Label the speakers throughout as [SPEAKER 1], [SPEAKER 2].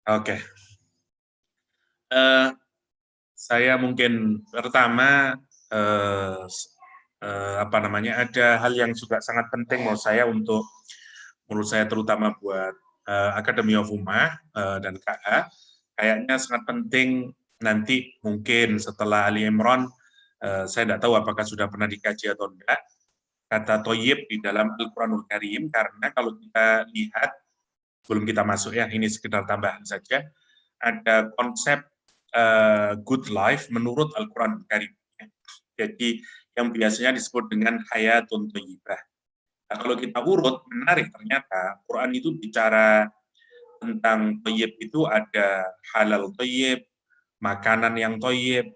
[SPEAKER 1] Oke. Saya mungkin pertama ada hal yang juga sangat penting menurut saya terutama buat Academy of Ummah dan KA, kayaknya sangat penting nanti mungkin setelah Ali Imran, saya tidak tahu apakah sudah pernah dikaji atau tidak, kata toyib di dalam Al-Quranul Karim, karena kalau kita lihat, belum kita masuk ya, ini sekedar tambahan saja, ada konsep good life menurut Al-Quran Karim. Jadi yang biasanya disebut dengan hayatun thayyibah. Nah, kalau kita urut, menarik ternyata Quran itu bicara tentang thayyib itu ada halal thayyib, makanan yang thayyib,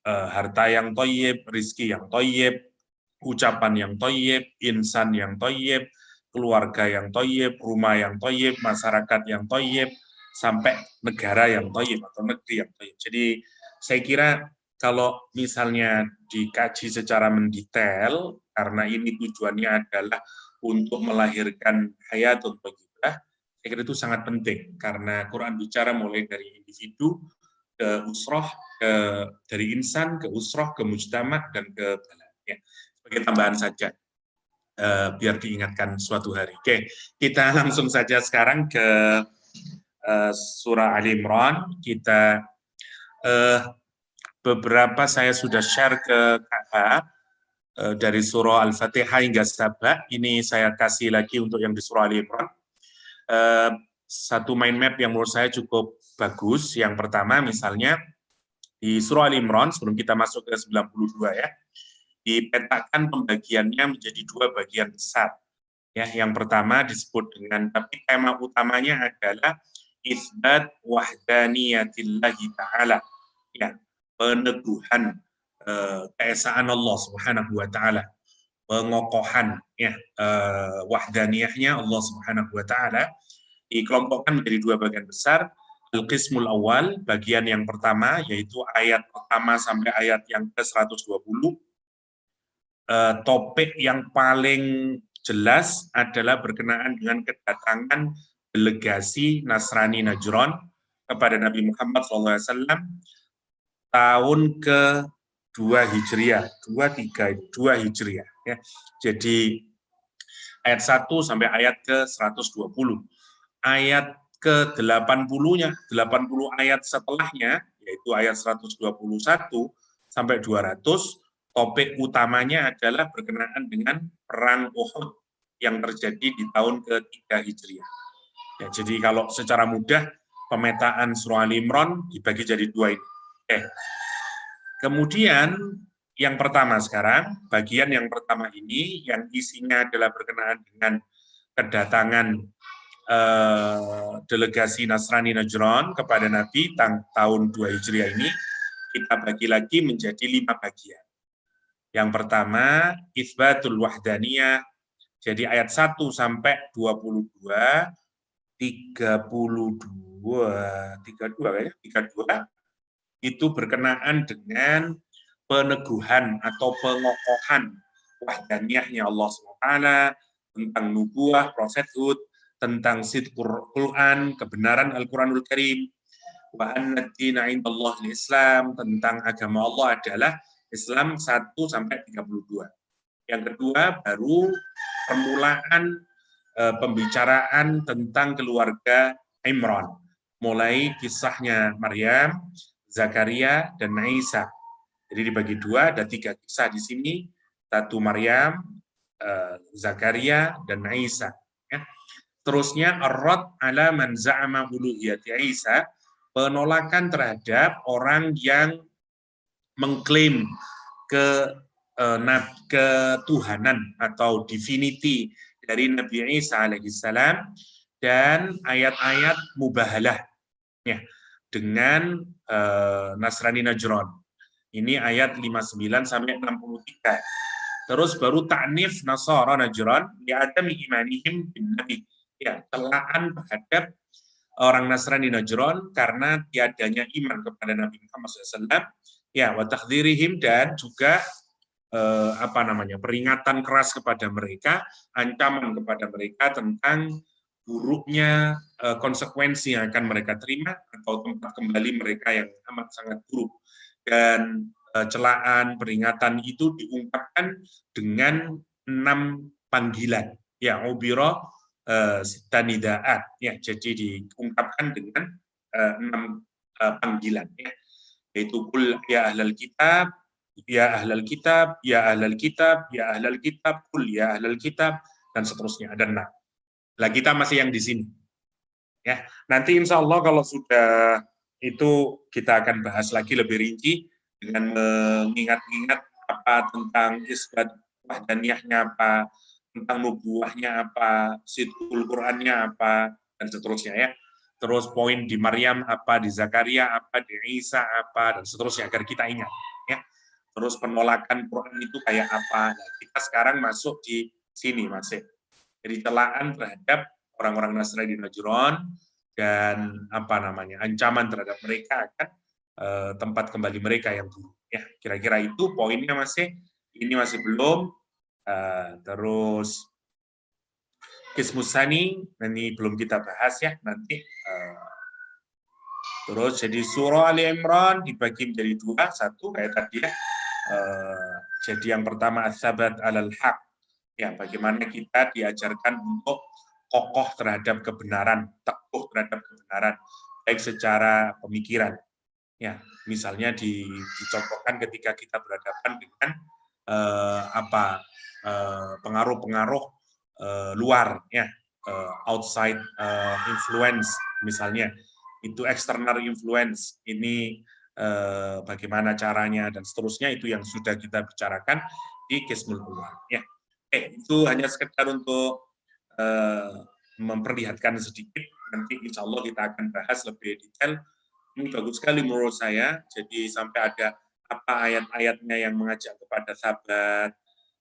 [SPEAKER 1] harta yang thayyib, rizki yang thayyib, ucapan yang thayyib, insan yang thayyib, keluarga yang thayyib, rumah yang thayyib, masyarakat yang thayyib, sampai negara yang thayyib atau negeri yang thayyib. Jadi saya kira kalau misalnya dikaji secara mendetail, karena ini tujuannya adalah untuk melahirkan hayatun thayyibah, saya kira itu sangat penting, karena Quran bicara mulai dari individu, ke usroh, dari insan, ke usroh, ke mujtama, dan ke balad. Ya. Sebagai tambahan saja, biar diingatkan suatu hari. Oke, kita langsung saja sekarang ke surah Ali Imran. Kita beberapa saya sudah share ke kakak dari surah Al-Fatihah hingga Sabah. Ini saya kasih lagi untuk yang di surah Ali Imran. Satu mind map yang menurut saya cukup bagus. Yang pertama misalnya di surah Ali Imran, sebelum kita masuk ke 92 ya, dipetakan pembagiannya menjadi dua bagian besar. Ya, yang pertama disebut dengan, tapi tema utamanya adalah isbat wahdaniyatillahi ta'ala. Ya, peneguhan keesaan Allah Subhanahu wa taala, pengokohan ya wahdaniyahnya Allah Subhanahu wa taala dikelompokkan menjadi dua bagian besar. Al-Qismul Awal, bagian yang pertama, yaitu ayat pertama sampai ayat yang ke-120. Topik yang paling jelas adalah berkenaan dengan kedatangan delegasi Nasrani Najran kepada Nabi Muhammad SAW tahun ke-2 Hijriah, 2 Hijriah. Ya. Jadi ayat 1 sampai ayat ke-120. Ayat ke-80-nya, 80 ayat setelahnya, yaitu ayat 121 sampai 200, topik utamanya adalah berkenaan dengan Perang Uhud yang terjadi di tahun ke-3 Hijriah. Ya, jadi kalau secara mudah, pemetaan surah Ali Imran dibagi jadi dua ini. Kemudian, yang pertama sekarang, bagian yang pertama ini, yang isinya adalah berkenaan dengan kedatangan delegasi Nasrani Najran kepada Nabi tahun 2 Hijriah ini, kita bagi lagi menjadi 5 bagian. Yang pertama, Itsbatul Wahdaniyah, jadi ayat 1 sampai 22, 32 itu berkenaan dengan peneguhan atau pengokohan wahdaniyahnya Allah SWT, tentang nubuah, prophethood, tentang sidqur Quran, kebenaran Al-Quranul Karim, wa anna ad-dina indallahi Islam, tentang agama Allah adalah Islam 1 sampai 32. Yang kedua baru permulaan pembicaraan tentang keluarga Imran, mulai kisahnya Maryam, Zakaria, dan Isa. Jadi dibagi dua, ada 3 kisah di sini, satu Maryam, Zakaria, dan Isa. Ya. Terusnya ar-rad ala man za'ama uluhiyati Isa, penolakan terhadap orang yang mengklaim ketuhanan atau divinity dari Nabi Isa alaihissalam, dan ayat-ayat mubahalah ya, dengan Nasrani Najran. Ini ayat 59 sampai 63. Terus baru ta'nif Nasara Najran li'adami imanihim bin Nabi. Ya, celaan terhadap orang Nasrani Najran karena tiadanya iman kepada Nabi Muhammad SAW. Ya, wa takdzirihim, dan juga peringatan keras kepada mereka, ancaman kepada mereka tentang buruknya konsekuensi yang akan mereka terima atau tempat kembali mereka yang amat sangat buruk. Dan celaan, peringatan itu diungkapkan dengan 6 panggilan. Ya, ubiro sitanidaat. Ya, jadi diungkapkan dengan 6 panggilan. Ya. Yaitu kul ya ahlal kitab, ya ahlal kitab, ya ahlal kitab, ya ahlal kitab, kul ya ahlal kitab, dan seterusnya. Ada 6. Lah kita masih yang di sini. Ya, nanti insya Allah kalau sudah itu kita akan bahas lagi lebih rinci dengan mengingat-ingat apa tentang isbat wahdaniyahnya apa, tentang nubuahnya apa, sidqul Qur'annya apa, dan seterusnya ya. Terus poin di Maryam apa, di Zakaria apa, di Isa apa, dan seterusnya agar kita ingat ya. Terus penolakan Quran itu kayak apa. Nah, kita sekarang masuk di sini masih. Jadi celaan terhadap orang-orang Nasrani di Najran dan apa namanya ancaman terhadap mereka akan tempat kembali mereka yang buruk. Ya, kira-kira itu poinnya masih. Ini masih belum. Terus Kismusani ini belum kita bahas ya nanti. Terus jadi surah Ali Imran dibagi menjadi 2, 1 kayak tadi ya. Jadi yang pertama as-sabat alal haq. Ya, bagaimana kita diajarkan untuk kokoh terhadap kebenaran, teguh terhadap kebenaran, baik secara pemikiran. Ya, misalnya dicontohkan ketika kita berhadapan dengan pengaruh-pengaruh luar, ya, outside influence, misalnya itu external influence. Ini bagaimana caranya dan seterusnya itu yang sudah kita bicarakan di Qismul Awwal. Ya. Itu hanya sekedar untuk memperlihatkan sedikit. Nanti insya Allah kita akan bahas lebih detail. Ini bagus sekali menurut saya. Jadi sampai ada apa ayat-ayatnya yang mengajak kepada sabat,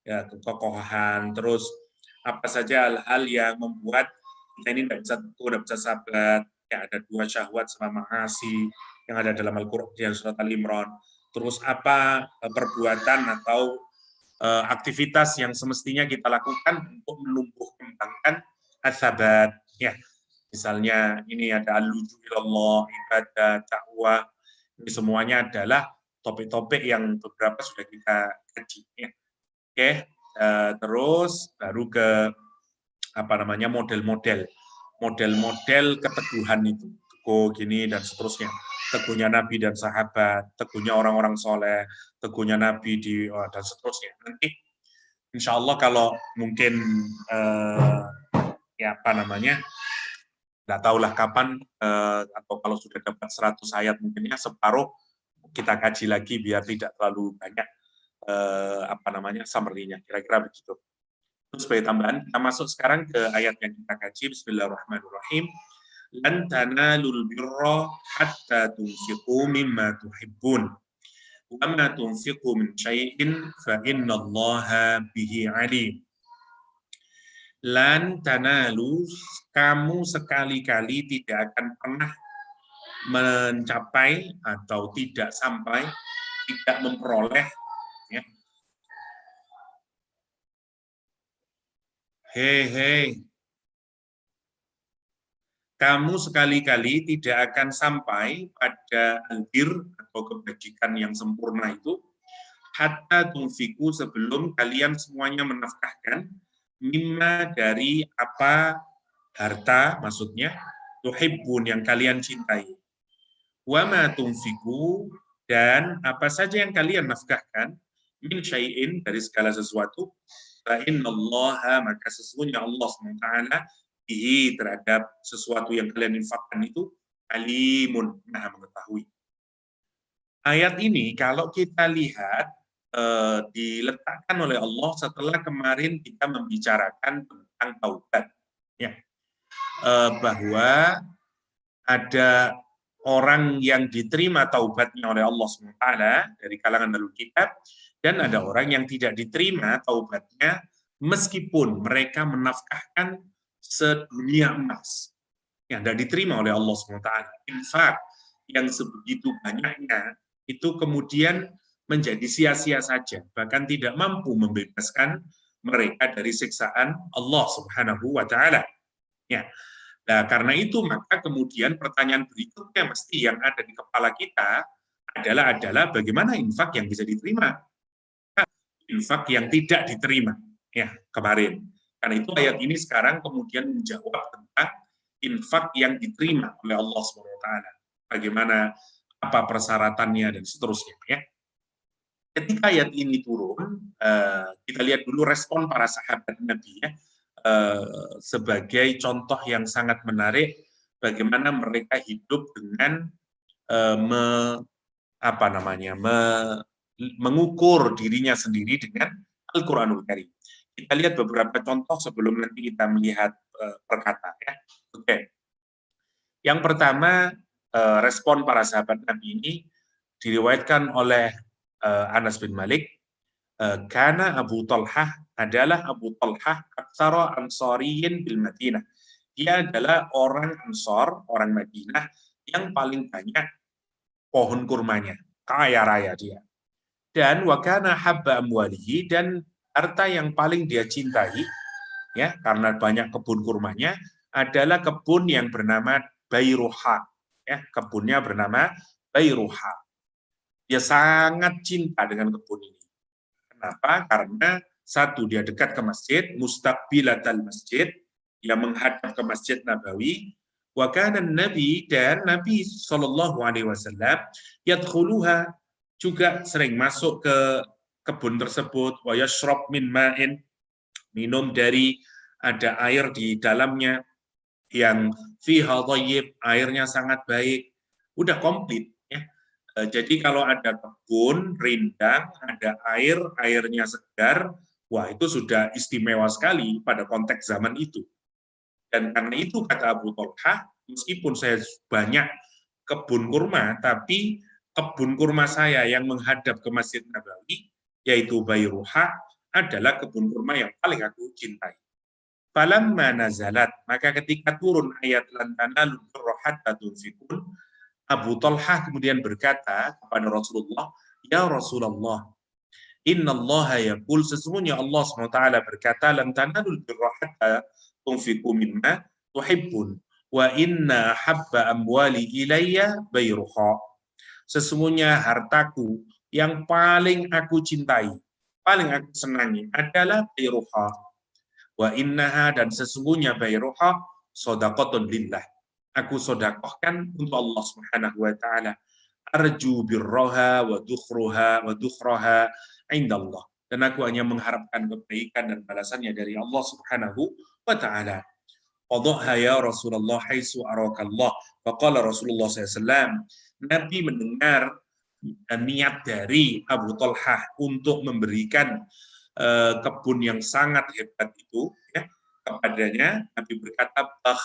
[SPEAKER 1] ya, kekokohan, terus apa saja hal-hal yang membuat kita ini tidak bisa teguh, tidak bisa sabat. Ya, ada 2 syahwat sama ma'asi yang ada dalam Al-Quran di surat Al-Imran. Terus apa perbuatan atau aktivitas yang semestinya kita lakukan untuk menumbuh kembangkan as-sabat. Ya, misalnya ini ada al-luju ilallah, ibadah, dakwah. Ini semuanya adalah topik-topik yang beberapa sudah kita kaji. Ya. Oke, terus baru ke apa namanya model-model keteguhan itu, teguh gini dan seterusnya. Teguhnya Nabi dan sahabat, teguhnya orang-orang soleh, teguhnya Nabi dan seterusnya. Nanti insya Allah kalau mungkin ya apa namanya, nggak tahulah kapan atau kalau sudah dapat 100 ayat mungkinnya separuh kita kaji lagi biar tidak terlalu banyak apa namanya summary-nya, kira-kira begitu. Terus sebagai tambahan, kita masuk sekarang ke ayat yang kita kaji. Bismillahirrahmanirrahim. Lan tanalul birra hatta tunfiqu mimma tuhibbun. Wa ma tunfiqu min syai'in fa innallaha bihi alim. Lan tanalu, kamu sekali-kali tidak akan pernah mencapai atau tidak sampai, tidak memperoleh ya. Hei, kamu sekali-kali tidak akan sampai pada albir atau kebajikan yang sempurna itu hatta tunfiku, sebelum kalian semuanya menafkahkan mimma, dari apa harta, maksudnya tuhibbun, yang kalian cintai, wa ma tunfiku, dan apa saja yang kalian nafkahkan, min syai'in, dari segala sesuatu, fa innallaha, maka sesungguhnya Allah SWT bihi, terhadap sesuatu yang kalian infakkan itu, alimun, maha mengetahui. Ayat ini kalau kita lihat diletakkan oleh Allah setelah kemarin kita membicarakan tentang taubat, ya, bahwa ada orang yang diterima taubatnya oleh Allah SWT dari kalangan Ahlul Kitab, dan ada orang yang tidak diterima taubatnya meskipun mereka menafkahkan sedunia emas, yang tidak diterima oleh Allah SWT. Infak yang sebegitu banyaknya itu kemudian menjadi sia-sia saja, bahkan tidak mampu membebaskan mereka dari siksaan Allah Subhanahu wa taala. Ya. Nah, karena itu maka kemudian pertanyaan berikutnya mesti yang ada di kepala kita adalah bagaimana infak yang bisa diterima, infak yang tidak diterima. Ya, kemarin. Karena itu ayat ini sekarang kemudian menjawab tentang infak yang diterima oleh Allah SWT. Bagaimana, apa persyaratannya dan seterusnya. Ya. Ketika ayat ini turun, kita lihat dulu respon para sahabat Nabi ya, sebagai contoh yang sangat menarik bagaimana mereka hidup dengan mengukur dirinya sendiri dengan Al-Quranul Karim. Kita lihat beberapa contoh sebelum nanti kita melihat perkata. Ya. Oke. Yang pertama, respon para sahabat Nabi ini diriwayatkan oleh Anas bin Malik, karena Abu Talhah adalah Abu Talhah aksara ansariyin bil Madinah. Dia adalah orang Ansor, orang Madinah yang paling banyak pohon kurmanya, kaya raya dia. Dan wakana habba amwalihi, dan harta yang paling dia cintai, ya karena banyak kebun kurmanya, adalah kebun yang bernama Bayruha. Ya, kebunnya bernama Bayruha. Dia sangat cinta dengan kebun ini. Kenapa? Karena satu, dia dekat ke masjid, mustaqbilatal masjid, dia menghadap ke Masjid Nabawi. Wa kana Nabi, dan Nabi SAW yadkhuluha, juga sering masuk ke kebun tersebut, wa yashrab min ma'in, minum dari ada air di dalamnya yang fiha thayyib, airnya sangat baik. Udah komplit ya. Jadi kalau ada kebun rindang, ada air, airnya segar, wah itu sudah istimewa sekali pada konteks zaman itu. Dan karena itu kata Abu Talhah, meskipun saya banyak kebun kurma, tapi kebun kurma saya yang menghadap ke Masjid Nabawi, yaitu Bayruha, adalah kebun kurma yang paling aku cintai. Falamma nazalat, maka ketika turun ayat lan tanalul birra hatta tunfiqun, Abu Talhah kemudian berkata kepada Rasulullah, ya Rasulullah, innallaha yaqul, sesungguhnya Allah SWT berkata, lan tanalul birra hatta tunfiqu mimma tuhibbun, wa inna habba amwali ilayya bayruha. Sesungguhnya hartaku yang paling aku cintai, paling aku senangi adalah bayruha. Wa innaha, dan sesungguhnya bayruha shadaqatun lillah. Aku sedekahkan untuk Allah Subhanahu wa taala. Arju birraha wa dukhraha indallah. Dan aku hanya mengharapkan kebaikan dan balasannya dari Allah Subhanahu wa taala. Qadha ya Rasulullah haitsu arakallah. Faqala Rasulullah SAW, Nabi mendengar niat dari Abu Talhah untuk memberikan kebun yang sangat hebat itu ya, kepadanya. Nabi berkata, bah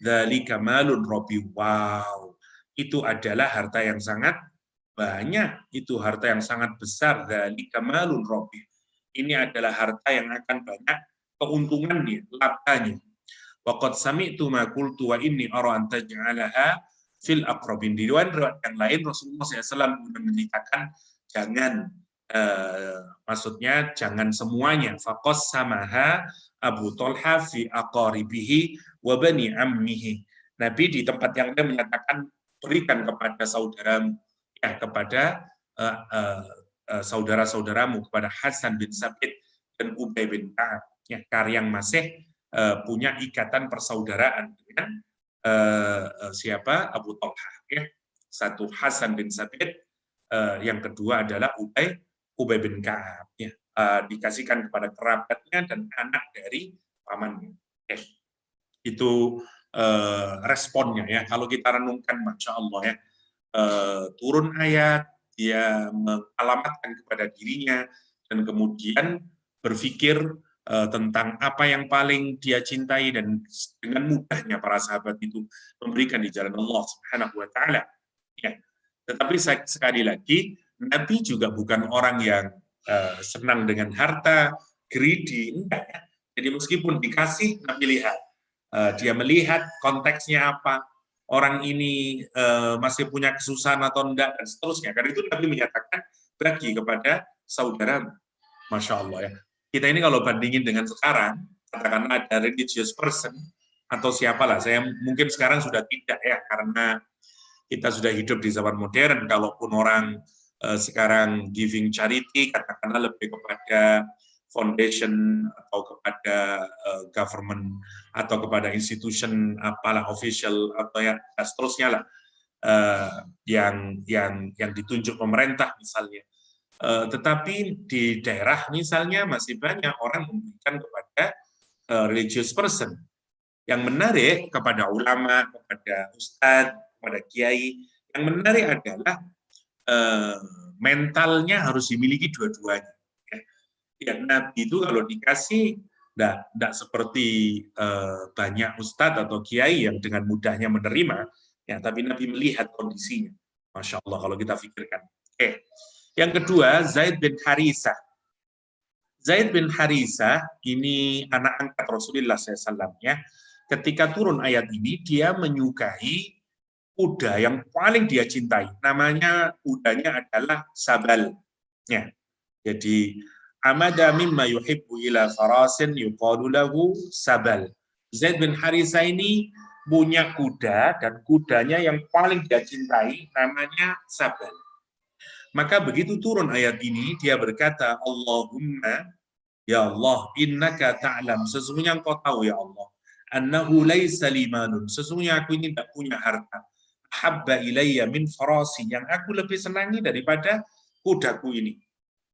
[SPEAKER 1] dzalika malun robi, wow, itu adalah harta yang sangat banyak, itu harta yang sangat besar. Dzalika malun robi, ini adalah harta yang akan banyak keuntungannya, labanya. Waqad sami'tu ma qultu wa inni ara an taj'alaha fil aqrabin. Di riwayat yang lain Rasulullah SAW menceritakan jangan, maksudnya jangan semuanya. Faqas samaha Abu Talha fi aqaribihi wa bani ammihi. Nabi di tempat yang lain menyatakan berikan kepada saudaramu, ya kepada saudara-saudaramu, kepada Hasan bin Sabit dan Ubay bin Ka'ab, ya, yang masih punya ikatan persaudaraan dengan siapa? Abu Talha. Ya. Satu Hasan bin Sabit, yang kedua adalah Ubay bin Ka'ab. Ya. Dikasihkan kepada kerabatnya dan anak dari pamannya. Ya. Itu responnya ya. Kalau kita renungkan, Masya Allah ya, turun ayat, dia mengalamatkan kepada dirinya dan kemudian berpikir tentang apa yang paling dia cintai, dan dengan mudahnya para sahabat itu memberikan di jalan Allah Subhanahu wa taala. Ya. Tetapi sekali lagi, Nabi juga bukan orang yang senang dengan harta, greedy, enggak ya. Jadi meskipun dikasih, Nabi lihat, dia melihat konteksnya apa, orang ini masih punya kesusahan atau enggak, dan seterusnya. Karena itu Nabi menyatakan bagi kepada saudara. Masya Allah ya. Kita ini kalau bandingin dengan sekarang, katakanlah ada religious person, atau siapalah. Saya mungkin sekarang sudah tidak ya, karena kita sudah hidup di zaman modern. Kalaupun orang sekarang giving charity, katakanlah lebih kepada foundation atau kepada government atau kepada institution apalah official atau ya seterusnya lah, yang ditunjuk pemerintah misalnya. Tetapi di daerah misalnya masih banyak orang memberikan kepada religious person. Yang menarik kepada ulama, kepada ustadz, kepada kiai, yang menarik adalah mentalnya harus dimiliki dua-duanya. Ya, Nabi itu kalau dikasih, tidak seperti banyak ustadz atau kiai yang dengan mudahnya menerima, ya, tapi Nabi melihat kondisinya. Masya Allah kalau kita pikirkan. Oke. Yang kedua, Zaid bin Harisah. Zaid bin Harisah ini anak angkat Rasulullah SAW. Ya. Ketika turun ayat ini, dia menyukai kuda yang paling dia cintai. Namanya kudanya adalah Sabal. Ya. Jadi, amada mimma yuhibbu ila farasin yuqalu lahu Sabal. Zaid bin Harisah ini punya kuda, dan kudanya yang paling dia cintai namanya Sabal. Maka begitu turun ayat ini, dia berkata, Allahumma, ya Allah, innaka ta'lam, sesungguhnya engkau tahu ya Allah, annahu laysa limanun, sesungguhnya aku ini tidak punya harta, habba ilayya min farasi, yang aku lebih senangi daripada kudaku ini.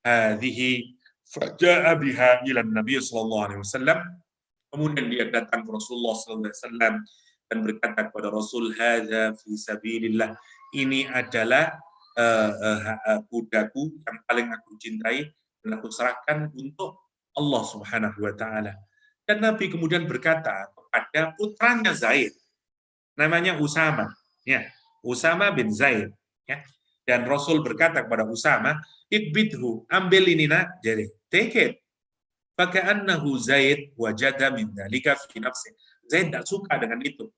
[SPEAKER 1] Hadhihi faja'a biha ila Nabi sallallahu alaihi wasallam. Kemudian dia datang ke Rasulullah sallallahu alaihi wasallam dan berkata kepada Rasul, hadza fi sabilillah, ini adalah kudaku yang paling aku cintai dan aku serahkan untuk Allah Subhanahu wa taala. Dan Nabi kemudian berkata kepada putranya Zaid, namanya Usama, ya, Usama bin Zaid, ya. Dan Rasul berkata kepada Usama, "Ikbidhu, ambil ini nak, jadi take it." Faka'annahu Zaid wajada min dzalika fi nafsi. Zaid tidak suka dengan itu.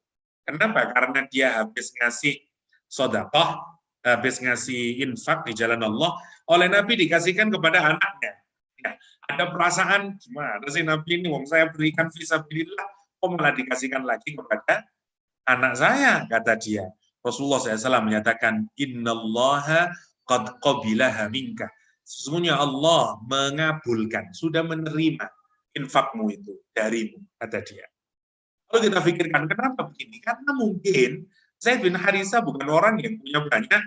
[SPEAKER 1] Kenapa? Karena dia habis ngasih sedekah, habis ngasih infak di jalan Allah, oleh Nabi dikasihkan kepada anaknya. Ya, ada perasaan, gimana sih Nabi ini, wong saya berikan fisabilillah, kok malah dikasihkan lagi kepada anak saya, kata dia. Rasulullah SAW menyatakan, innallaha qad qabilaha minka. Sesungguhnya Allah mengabulkan, sudah menerima infakmu itu darimu, kata dia. Kalau kita pikirkan, kenapa begini? Karena mungkin Zaid bin Harisah bukan orang yang punya banyak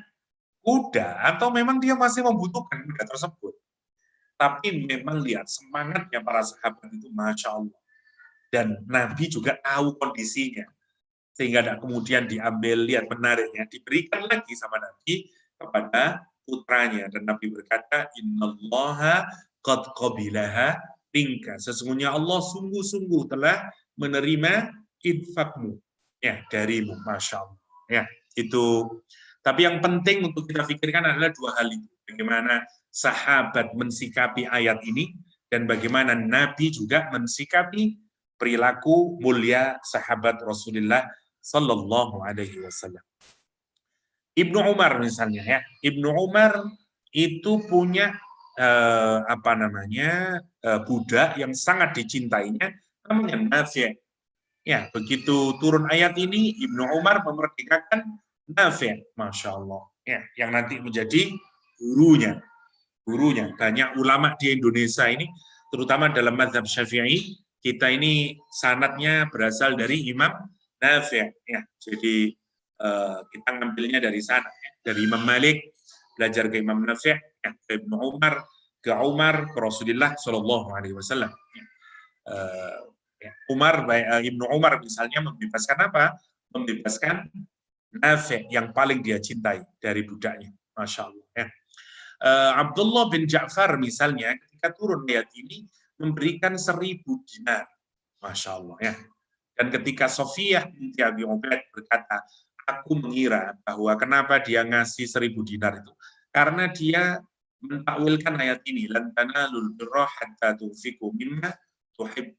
[SPEAKER 1] kuda, atau memang dia masih membutuhkan kuda tersebut. Tapi memang lihat semangatnya para sahabat itu, Masya Allah. Dan Nabi juga tahu kondisinya. Sehingga tidak kemudian diambil, lihat menariknya, diberikan lagi sama Nabi kepada putranya. Dan Nabi berkata, innallaha qad qabilaha minka. Sesungguhnya Allah sungguh-sungguh telah menerima infakmu, ya, darimu. Masya Allah. Ya, itu. Tapi yang penting untuk kita pikirkan adalah dua hal itu. Bagaimana sahabat mensikapi ayat ini, dan bagaimana Nabi juga mensikapi perilaku mulia sahabat Rasulullah Sallallahu Alaihi Wasallam. Ibnu Umar misalnya, ya, Ibnu Umar itu punya budak yang sangat dicintainya, namanya Nafi'. Ya, begitu turun ayat ini, Ibnu Umar memerdekakan Nafi', Masya Allah, ya, yang nanti menjadi gurunya. Banyak ulama di Indonesia ini, terutama dalam mazhab Syafi'i, kita ini sanadnya berasal dari Imam Nafi', ya. Jadi kita ngambilnya dari sana, ya. Dari Imam Malik belajar ke Imam Nafi', ya, ke Ibnu Umar, ke Rasulullah Shallallahu Alaihi Wasallam. Ibnu Umar misalnya membebaskan apa? Membebaskan Nafi' yang paling dia cintai dari budaknya, Masya Allah. Ya. Abdullah bin Ja'far misalnya ketika turun ayat ini memberikan 1000 dinar, Masya Allah, ya. Dan ketika Sofiyah binti Abi Ubaid berkata, aku mengira bahwa kenapa dia ngasih 1000 dinar itu, karena dia mentakwilkan ayat ini, lan tanalul birra hatta tunfiqu mimma tuhibbu.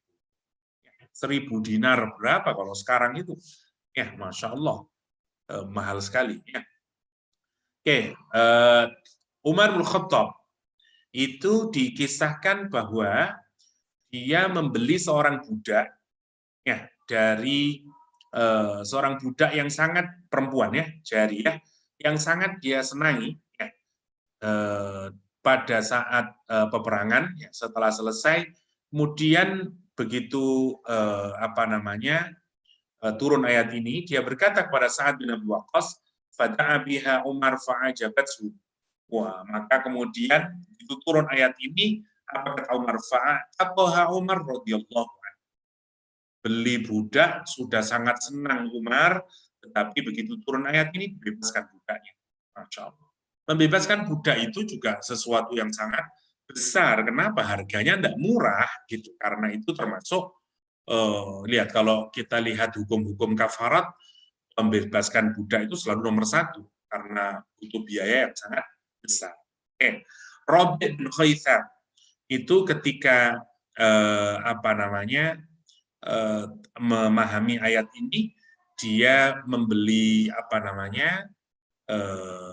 [SPEAKER 1] 1000 dinar berapa kalau sekarang itu? Ya, Masya Allah, mahal sekali, ya. Oke, Umar bin Khattab itu dikisahkan bahwa dia membeli seorang budak, ya, dari seorang budak yang sangat perempuan ya, jariyah, yang sangat dia senangi ya, pada saat peperangan ya, setelah selesai, kemudian begitu turun ayat ini, dia berkata kepada Sa'ad bin Abi Waqqas, fada'a biha Umar fa'ajabathu. Wah, maka kemudian itu turun ayat ini, apa kata Umar? Fa'ataha Umar radhiyallahu anhu. Beli budak, sudah sangat senang Umar, tetapi begitu turun ayat ini, bebaskan budaknya. Masya Allah. Membebaskan budak itu juga sesuatu yang sangat besar. Kenapa? Harganya tidak murah, gitu. Karena itu termasuk, lihat, kalau kita lihat hukum-hukum kafarat, membebaskan budak itu selalu nomor satu, karena butuh biaya yang sangat besar. Oke. Rabi' bin Khaitham, itu ketika memahami ayat ini, dia membeli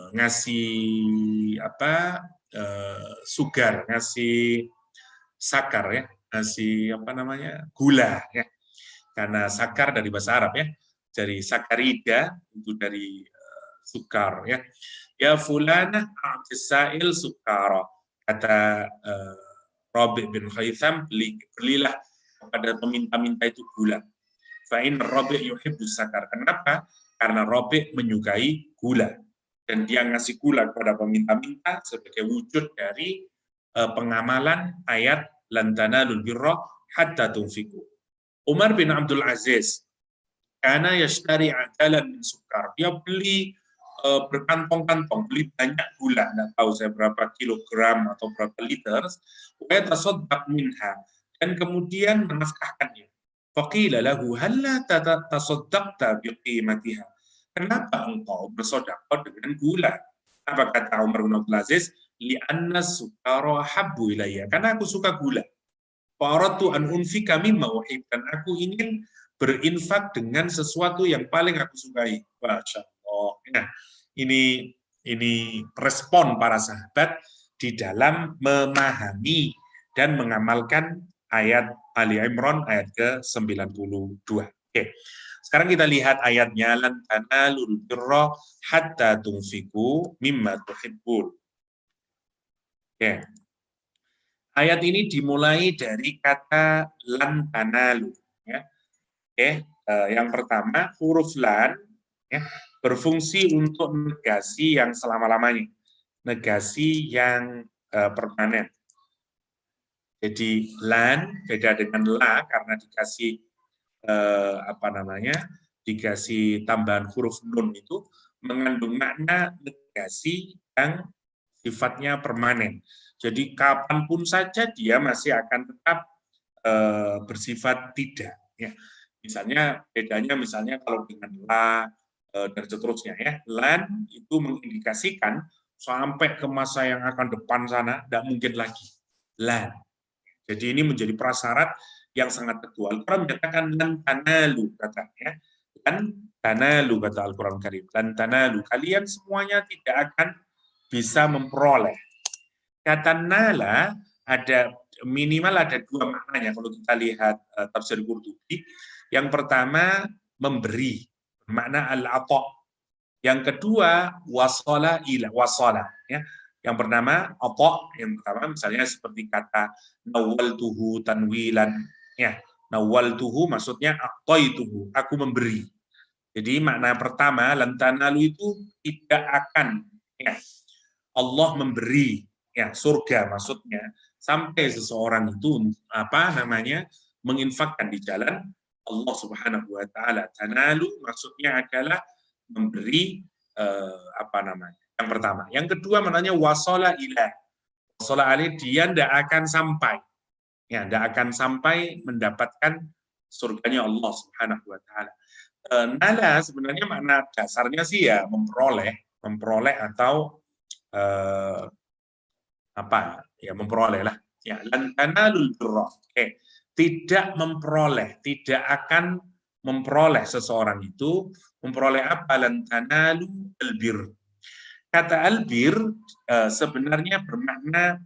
[SPEAKER 1] ngasih sugar, ngasih sakar ya, ngasih gula ya, karena sakar dari bahasa Arab ya, dari sakarida itu dari sukar ya. Ya fulana a'tisail sukara, kata Rabi' bin Khaitham, belilah kepada peminta-minta itu gula. Fa'in Rabi' yuhibbus sakar. Kenapa? Karena Rabi' menyukai gula. Dan dia ngasih gula kepada peminta-minta sebagai wujud dari pengamalan ayat lan tanalul birra hatta tunfiqu. Umar bin Abdul Aziz karena yashtari adalan min sukar. Dia beli berkantong-kantong, beli banyak gula, nggak tahu saya berapa kilogram atau berapa liter, wa tasaddaq minha, dan kemudian menafkahkannya. Faqila lahu halla tasaddaqta biqimatiha. Kenapa engkau bersedekah dengan gula? Apa kata Umar bin Abdul Aziz? Li'anna sukara habbu ilayya. Karena aku suka gula. Fa'aratu an unfika mimma uhib, dan aku ingin berinfak dengan sesuatu yang paling aku sukai. Masya Allah. Nah, ini respon para sahabat di dalam memahami dan mengamalkan ayat Ali Imran ayat ke-92. Oke. Sekarang kita lihat ayatnya, lan tanalul birra hatta tunfiqu mimma tuhibbun. Oke. Ayat ini dimulai dari kata lan tanalu ya. Oke, yang pertama huruf lan ya, berfungsi untuk negasi yang selama-lamanya, negasi yang permanen. Jadi lan beda dengan la karena dikasih dikasih tambahan huruf nun, itu mengandung makna negasi yang sifatnya permanen. Jadi kapanpun saja dia masih akan tetap bersifat tidak. Ya. Misalnya bedanya kalau dengan la dan seterusnya ya, lan itu mengindikasikan sampai ke masa yang akan depan sana tidak mungkin lagi lan. Jadi ini menjadi prasyarat yang sangat teguh. Al-Quran menyatakan lan tanalu, katanya lan tanalu, kata Al-Quran Karim, lan tanalu, kalian semuanya tidak akan bisa memperoleh. Kata nala minimal ada dua maknanya kalau kita lihat tafsir Qurtubi. Yang pertama memberi, makna al-ata. Yang kedua wasala ya. Yang pertama ata, yang pertama misalnya seperti kata nawaltuhu tanwilan ya. Nawaltuhu maksudnya aqtaituhu, aku memberi. Jadi makna pertama lantanalu itu tidak akan ya. Allah memberi ya surga maksudnya sampai seseorang itu menginfakkan di jalan Allah Subhanahu wa taala. Tanalu maksudnya adalah memberi yang pertama. Yang kedua maknanya wasala ilah. Wasala alaih, dia tidak akan sampai. Ya, tidak akan sampai mendapatkan surganya Allah Subhanahu wa taala. Nala sebenarnya makna dasarnya sih ya memperoleh atau memperoleh lah ya, lan tanalul birra. Oke, tidak memperoleh, tidak akan memperoleh seseorang itu memperoleh apa? Lan tanalu albir. Kata albir sebenarnya bermakna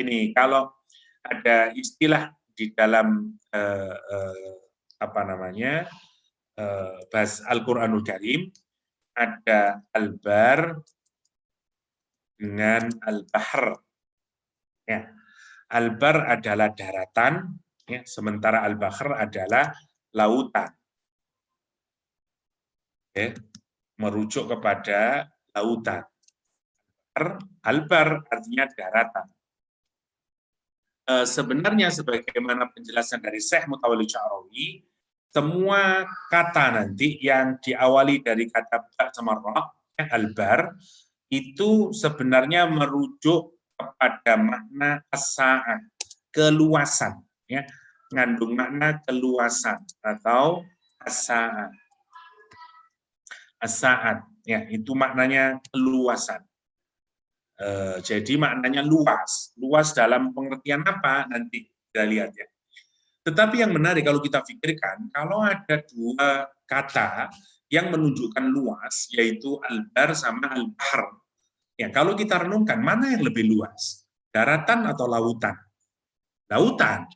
[SPEAKER 1] ini, kalau ada istilah di dalam apa namanya bahasa Al-Qur'anul Karim ada al-bar dengan al-bahr. Ya. Al-bar adalah daratan, ya, sementara al-bahr adalah lautan. Ya, merujuk kepada lautan. Al-bar artinya daratan. Sebenarnya sebagaimana penjelasan dari Syekh Mutawalli Sya'rawi, semua kata nanti yang diawali dari kata ba sama ra, al-bar, itu sebenarnya merujuk kepada makna as-sa'ah, keluasan, ya, mengandung makna keluasan atau as-sa'ah. As-sa'at, ya, itu maknanya keluasan. Jadi maknanya luas. Luas dalam pengertian apa? Nanti kita lihat ya. Tetapi yang menarik kalau kita pikirkan, kalau ada dua kata yang menunjukkan luas, yaitu al-bar sama al-bahr. Ya, kalau kita renungkan, mana yang lebih luas? Daratan atau lautan? Lautan.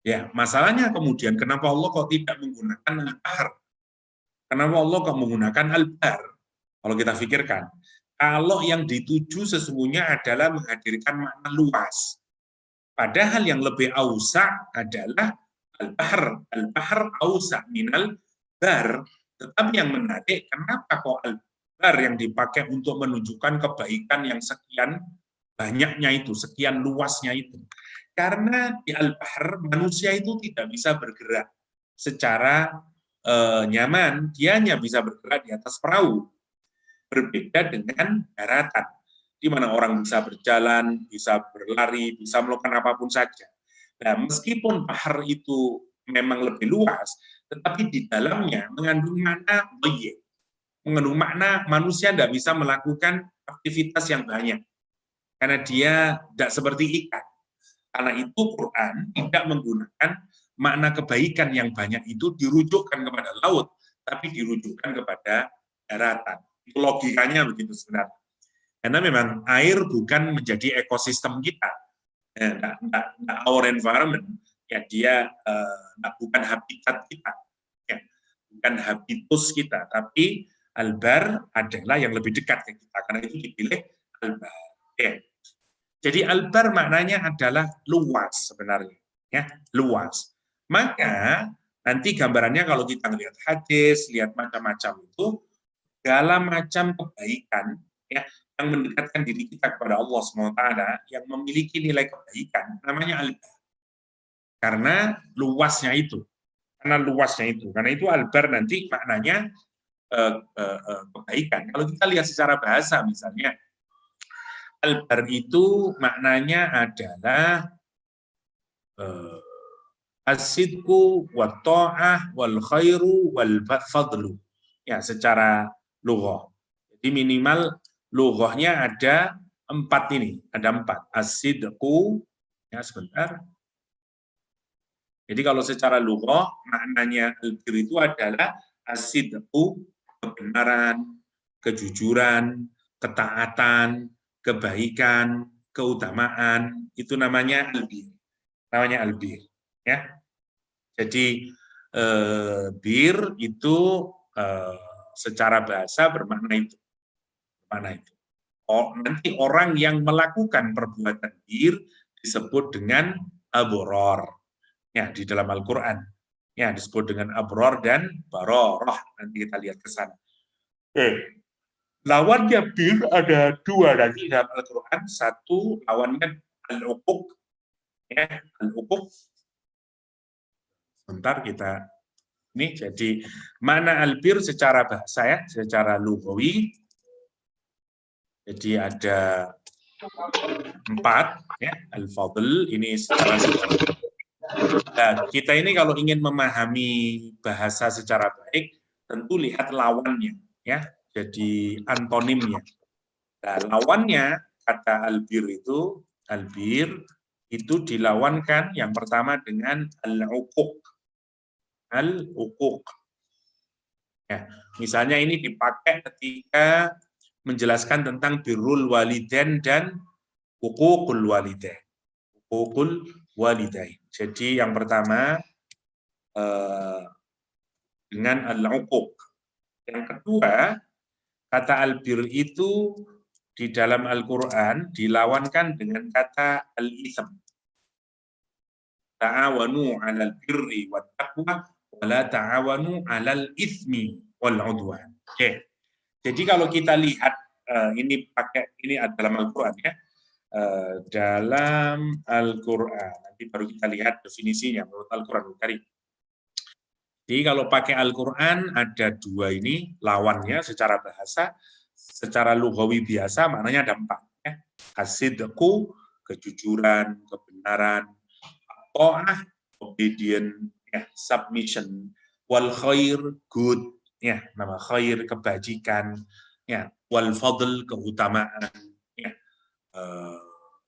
[SPEAKER 1] Ya, masalahnya kemudian kenapa Allah kok tidak menggunakan al-bahr? Kenapa Allah kok menggunakan al-bar? Kalau kita pikirkan, kalau yang dituju sesungguhnya adalah menghadirkan makna luas. Padahal yang lebih ausa adalah al-bahr. Al-bahr ausa minal bar. Tetapi yang menarik, kenapa kok al-bar yang dipakai untuk menunjukkan kebaikan yang sekian banyaknya itu, sekian luasnya itu. Karena di al-bahr manusia itu tidak bisa bergerak secara nyaman, dia hanya bisa bergerak di atas perahu. Berbeda dengan daratan, di mana orang bisa berjalan, bisa berlari, bisa melakukan apapun saja. Nah, meskipun bahar itu memang lebih luas, tetapi di dalamnya mengandung makna mengandung makna manusia tidak bisa melakukan aktivitas yang banyak, karena dia tidak seperti ikan. Karena itu Quran tidak menggunakan makna kebaikan yang banyak itu dirujukkan kepada laut, tapi dirujukkan kepada daratan. Itu logikanya begitu sebenarnya. Karena memang air bukan menjadi ekosistem kita, our environment, ya dia bukan habitat kita, ya, bukan habitus kita, tapi al-bar adalah yang lebih dekat ke kita, karena itu dipilih al-bar. Ya. Jadi al-bar maknanya adalah luas sebenarnya, ya, luas. Maka nanti gambarannya kalau kita lihat hadis, lihat macam-macam itu, segala macam kebaikan ya yang mendekatkan diri kita kepada Allah SWT, yang memiliki nilai kebaikan, namanya al-bar. Karena luasnya itu. Karena itu al-bar nanti maknanya kebaikan. Kalau kita lihat secara bahasa misalnya, al-bar itu maknanya adalah as-sidqu wa ta'ah wal khairu wal fadlu. Ya, secara lughah. Jadi minimal lughahnya ada 4 ini, ada 4. As-sidqu, ya sebentar. Jadi kalau secara lughah maknanya al-bir itu adalah as-sidqu, kebenaran, kejujuran, ketaatan, kebaikan, keutamaan, itu namanya al-bir. Namanya al-bir, ya. Jadi bir itu secara bahasa bermakna itu. Nanti orang yang melakukan perbuatan bir disebut dengan abror. Ya, di dalam Al-Qur'an. Ya, disebut dengan abror dan baroroh. Nanti kita lihat ke sana. Lawannya bir ada 2 nanti dalam Al-Qur'an. Satu lawannya al-uquq. Ya, al-uquq. Sebentar kita ini, jadi mana albir secara bahasa ya, secara lughawi. Jadi ada 4 ya, al-fadl ini secara lughawi. Nah, kita ini kalau ingin memahami bahasa secara baik, tentu lihat lawannya ya. Jadi antonimnya. Nah, lawannya kata albir itu dilawankan yang pertama dengan al-uquq. Al-uquq. Ya, misalnya ini dipakai ketika menjelaskan tentang birrul walidain dan uququl walidain. Uququl walidain. Jadi yang pertama dengan al-uquq. Yang kedua, kata albir itu di dalam Al-Quran dilawankan dengan kata al-itham. Ta'awanu 'alal birri wat taqwa wa la ta'awanu 'alal itsmi wal 'udwan. Oke. Jadi kalau kita lihat ini dalam Al-Qur'an ya. Dalam Al-Qur'an. Nanti baru kita lihat definisinya menurut Al-Qur'anul Karim. Jadi kalau pakai Al-Quran ada dua ini lawannya secara bahasa, secara lughawi biasa maknanya ada 4. Ya. As-sidqu, kejujuran, kebenaran, ta'ah, obedient, ya, submission, wal khair, good, ya, nama khair, kebajikan, ya, wal fadl, keutamaan, ya,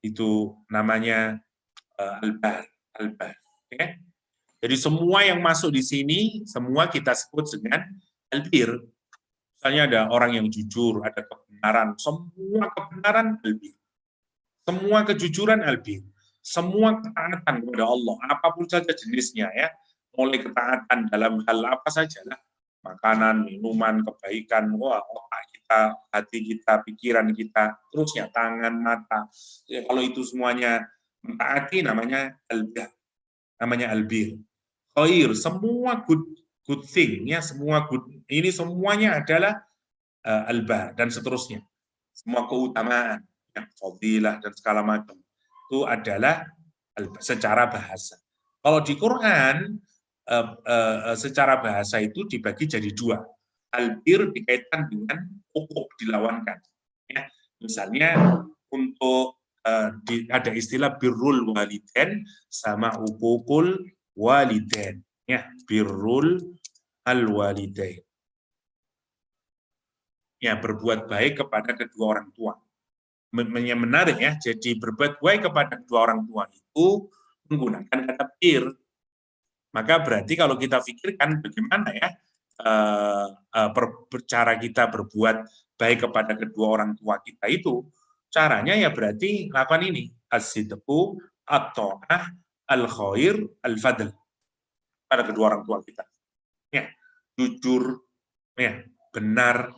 [SPEAKER 1] itu namanya al-bar, ya. Jadi semua yang masuk di sini, semua kita sebut dengan albir. Misalnya ada orang yang jujur, ada kebenaran, semua kebenaran albir. Semua kejujuran albir. Semua ketaatan kepada Allah, apapun saja jenisnya ya. Mulai ketaatan dalam hal apa saja lah. Makanan, minuman, kebaikan, otak kita, hati kita, pikiran kita, terusnya tangan, mata. Ya, kalau itu semuanya mentaati namanya albir. Namanya albir. Khair, semua good thing, ya, semua good, ini semuanya adalah alba dan seterusnya. Semua keutamaan, ya, fadilah dan segala macam itu adalah alba secara bahasa. Kalau di Quran secara bahasa itu dibagi jadi 2. Albir dikaitkan dengan uquq, dilawankan. Ya, misalnya untuk ada istilah birrul walidain sama uququl walidain, ya, birrul al-walidain. Ya, berbuat baik kepada kedua orang tua. Yang menarik ya, jadi berbuat baik kepada kedua orang tua itu menggunakan kata bir. Maka berarti kalau kita pikirkan bagaimana ya cara kita berbuat baik kepada kedua orang tua kita itu, caranya ya berarti lakukan ini, as-sidqu, at-ta'ah, al-khair, al-fadl pada kedua orang tua kita. Ya, jujur, ya, benar,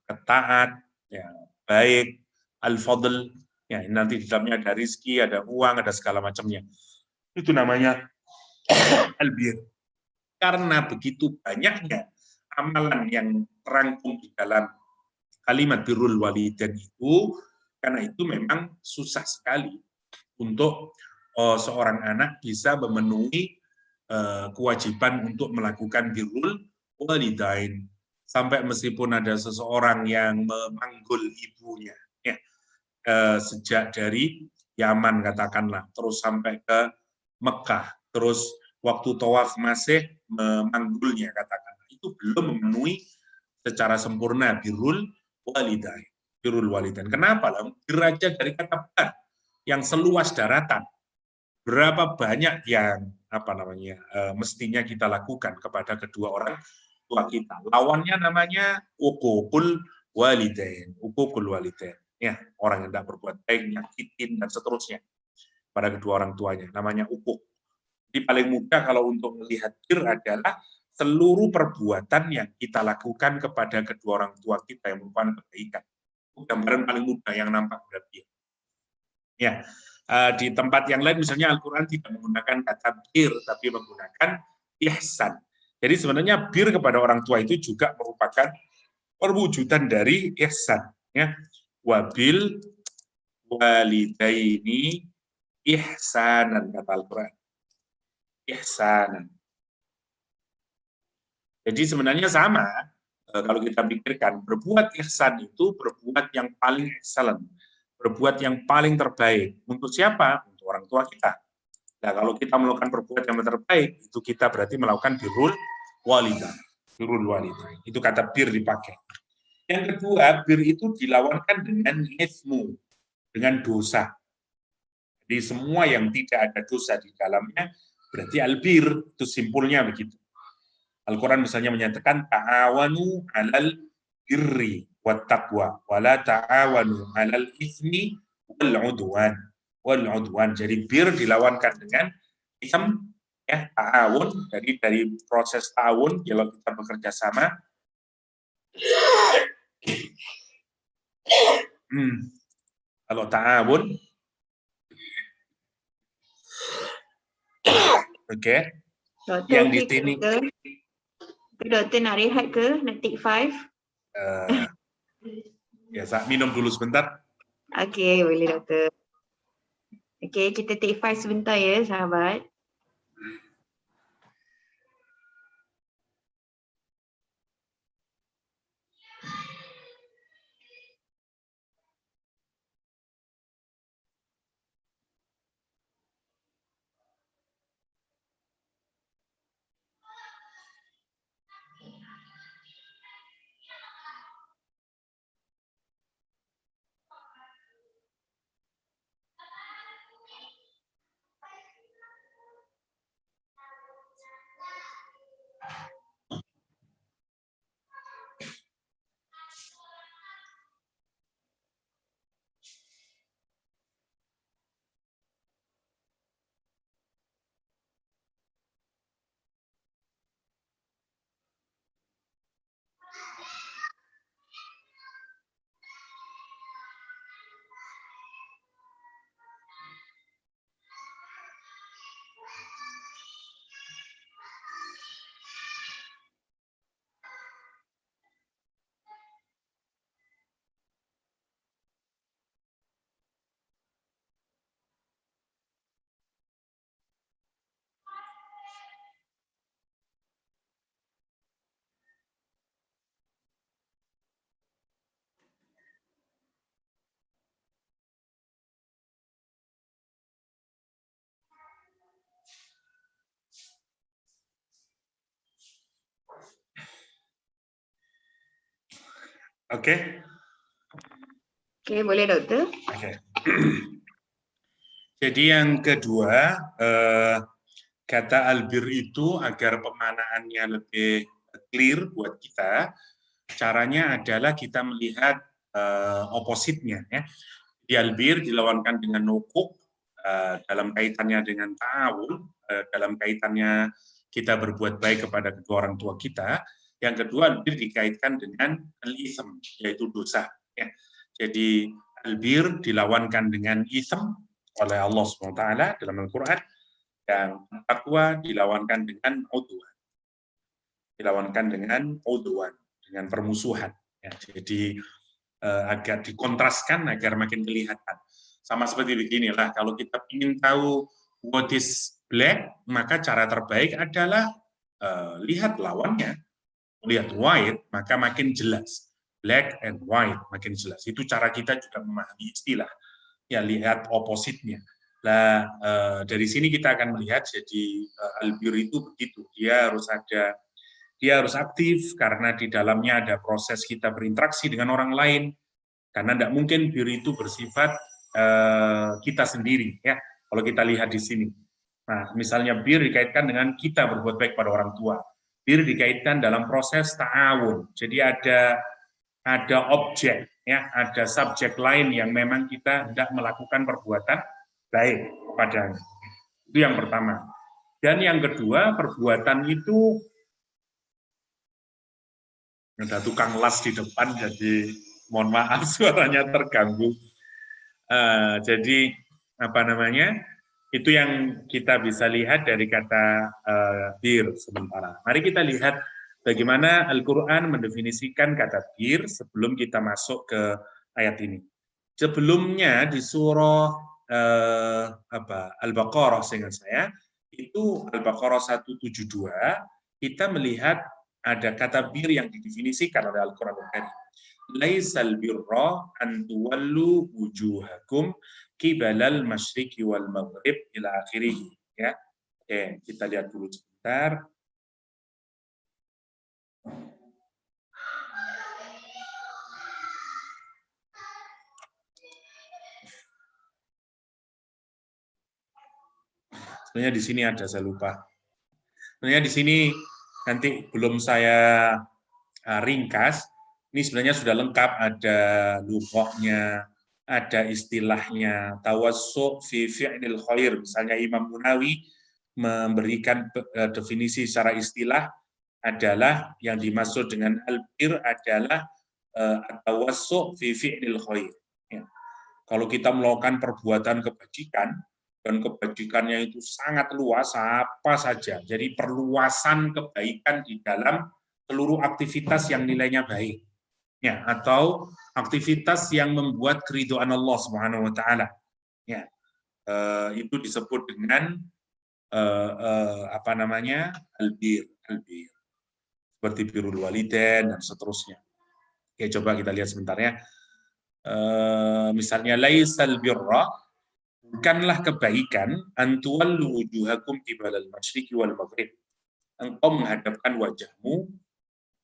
[SPEAKER 1] ketaat, ya, baik, al-fadl, ya, nanti di dalamnya ada rizki, ada uang, ada segala macamnya. Itu namanya albir. Karena begitu banyaknya amalan yang terangkum di dalam kalimat birrul walidain itu, karena itu memang susah sekali untuk seorang anak bisa memenuhi kewajiban untuk melakukan birrul walidain. Sampai meskipun ada seseorang yang memanggul ibunya, ya, sejak dari Yaman katakanlah, terus sampai ke Mekah, terus waktu tawaf masih memanggulnya katakanlah, itu belum memenuhi secara sempurna birrul walidain. Birrul walidain. Kenapa? Derajat dari kata bar yang seluas daratan. Berapa banyak yang mestinya kita lakukan kepada kedua orang tua kita. Lawannya namanya uququl walidain. Uququl walidain. Ya, orang yang tidak berbuat baik, nyakitin dan seterusnya pada kedua orang tuanya. Namanya uquq. Jadi paling mudah kalau untuk melihat bir adalah seluruh perbuatan yang kita lakukan kepada kedua orang tua kita yang merupakan kebaikan. Gambaran paling mudah yang nampak berarti. Ya, di tempat yang lain misalnya Al-Quran tidak menggunakan kata bir, tapi menggunakan ihsan. Jadi sebenarnya bir kepada orang tua itu juga merupakan perwujudan dari ihsan. Ya. Wabil walidaini ihsanan, kata Al-Quran. Ihsanan. Jadi sebenarnya sama, kalau kita pikirkan, berbuat ihsan itu berbuat yang paling excellent, berbuat yang paling terbaik. Untuk siapa? Untuk orang tua kita. Nah, kalau kita melakukan perbuatan yang terbaik, itu kita berarti melakukan birrul walidain. Birrul walidain. Itu kata bir dipakai. Yang kedua, bir itu dilawankan dengan itsmu, dengan dosa. Jadi semua yang tidak ada dosa di dalamnya, berarti albir, itu simpulnya begitu. Al-Quran misalnya menyatakan ta'awanu 'alal birri wat taqwa wa la ta'awanu 'alal itsmi wal 'udwan. Wal 'udwan. Jadi bir dilawankan dengan ism, ya, ta'awun, dari proses ta'awun, kalau kita bekerja sama. Kalau ta'awun, oke.
[SPEAKER 2] Doktor,
[SPEAKER 1] yang di sini
[SPEAKER 2] doktor nak rehat ke? Nak take 5?
[SPEAKER 1] Ya, saya minum dulu sebentar.
[SPEAKER 2] Okey, boleh doktor. Okey, kita take 5 sebentar ya, sahabat.
[SPEAKER 1] Oke.
[SPEAKER 2] Okey, boleh doktor?
[SPEAKER 1] Oke. Jadi yang kedua, kata albir itu agar pemanaannya lebih clear buat kita, caranya adalah kita melihat opositnya. Ya. Di albir dilawankan dengan nukuk, dalam kaitannya dengan ta'awun, dalam kaitannya kita berbuat baik kepada kedua orang tua kita. Yang kedua, albir dikaitkan dengan al-ism, yaitu dosa. Ya. Jadi albir dilawankan dengan ism oleh Allah SWT dalam Al-Quran, dan takwa dilawankan dengan udwan. Dilawankan dengan udwan, dengan permusuhan. Ya, jadi agak dikontraskan agar makin kelihatan. Sama seperti beginilah, kalau kita ingin tahu what is black, maka cara terbaik adalah lihat lawannya. Lihat white, maka makin jelas. Black and white, makin jelas. Itu cara kita juga memahami istilah. Ya, lihat opositnya. Nah, dari sini kita akan melihat, jadi albir itu begitu. Dia harus aktif karena di dalamnya ada proses kita berinteraksi dengan orang lain. Karena tidak mungkin bir itu bersifat kita sendiri, ya. Kalau kita lihat di sini. Nah, misalnya bir dikaitkan dengan kita berbuat baik pada orang tua. Bir dikaitkan dalam proses ta'awun. Jadi ada objek, ya, ada subjek lain yang memang kita tidak melakukan perbuatan baik padanya. Itu yang pertama. Dan yang kedua, perbuatan itu ada tukang las di depan, jadi mohon maaf suaranya terganggu. Jadi apa namanya? Itu yang kita bisa lihat dari kata bir sementara. Mari kita lihat bagaimana Al-Quran mendefinisikan kata bir sebelum kita masuk ke ayat ini. Sebelumnya di surah Al-Baqarah, seingat saya, itu Al-Baqarah 172, kita melihat ada kata bir yang didefinisikan oleh Al-Quran Al-Karim. Laisal birra an tuwallu wujuhakum qibalal masyriqi wal maghrib ila akhirih, ya. Oke, kita lihat dulu sebentar. Sebenarnya di sini ada, saya lupa. Sebenarnya di sini nanti belum saya ringkas. Ini sebenarnya sudah lengkap, ada lughahnya, ada istilahnya, tawassu' fi fi'lil khair. Misalnya Imam Munawi memberikan definisi secara istilah adalah yang dimaksud dengan albir adalah at-tawassu' fi fi'lil khair. Ya. Kalau kita melakukan perbuatan kebajikan dan kebajikannya itu sangat luas, apa saja. Jadi perluasan kebaikan di dalam seluruh aktivitas yang nilainya baik. Ya, atau aktivitas yang membuat keridhaan Allah Subhanahu wa taala. Ya. Itu disebut dengan apa namanya? albir. Seperti birrul walidain dan seterusnya. Oke, coba kita lihat sebentar ya. Misalnya laisal birra, bukanlah kebaikan antuwallu wujuhakum qibalal masyriqi wal maghrib. Engkau menghadapkan wajahmu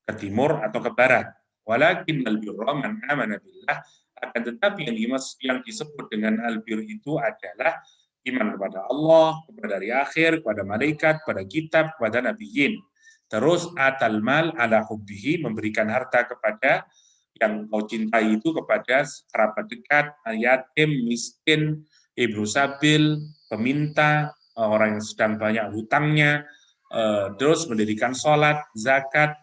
[SPEAKER 1] ke timur atau ke barat. Walakin al-birra man amana billah, akan tetapi yang disebut dengan albir itu adalah iman kepada Allah, kepada hari akhir, kepada malaikat, kepada kitab, kepada nabiyyin. Terus atal mal ala hubbihi, memberikan harta kepada yang kau cintai itu kepada kerabat dekat, yatim, miskin, ibnu sabil, peminta, orang yang sedang banyak hutangnya, terus mendirikan sholat, zakat,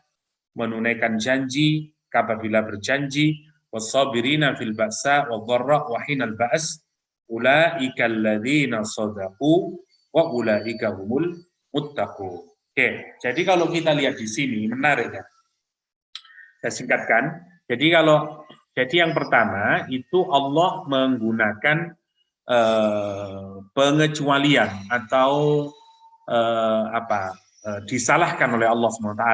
[SPEAKER 1] menunaikan janji apabila berjanji, was-sabirina fil ba'sa wadh-dharra wa hinal ba's, ulaika alladzina shadaqu wa ulaika humul muttaqun. Oke, jadi kalau kita lihat di sini menarik ya. Saya singkatkan. Jadi yang pertama itu Allah menggunakan pengecualian atau disalahkan oleh Allah SWT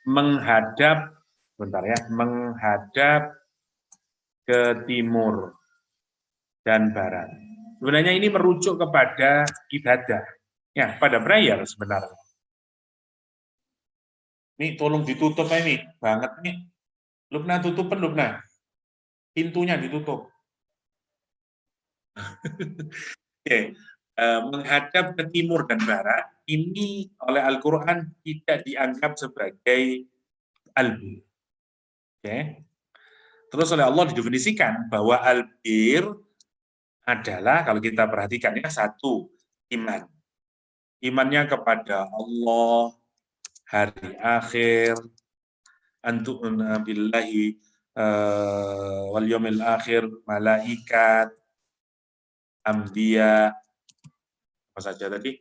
[SPEAKER 1] menghadap ke timur dan barat. Sebenarnya ini merujuk kepada ibadah, ya, pada prayer sebenarnya. Nih tolong ditutup ini banget nih. Lubna tutupan Lubna. Pintunya ditutup. Oke. Menghadap ke timur dan barat ini oleh Al-Qur'an tidak dianggap sebagai albir. Oke. Terus oleh Allah didefinisikan bahwa albir adalah, kalau kita perhatikan ya, satu, iman. Imannya kepada Allah, hari akhir, antu'mina billahi wal yaumil akhir, malaikat, anbiya, apa saja tadi?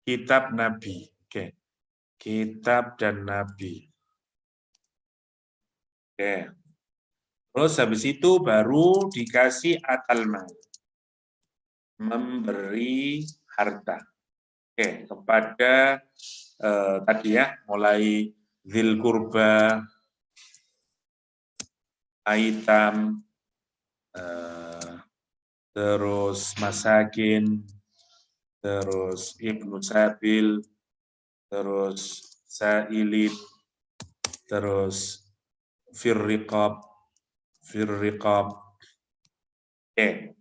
[SPEAKER 1] Kitab nabi. Oke. Kitab dan nabi. Oke. Terus habis itu baru dikasih atal mal. Memberi harta. Oke, kepada tadi ya, mulai dzil qurba, aitam, terus masakin, terus ibnu sabil, terus sailin, terus firriqab. Oke.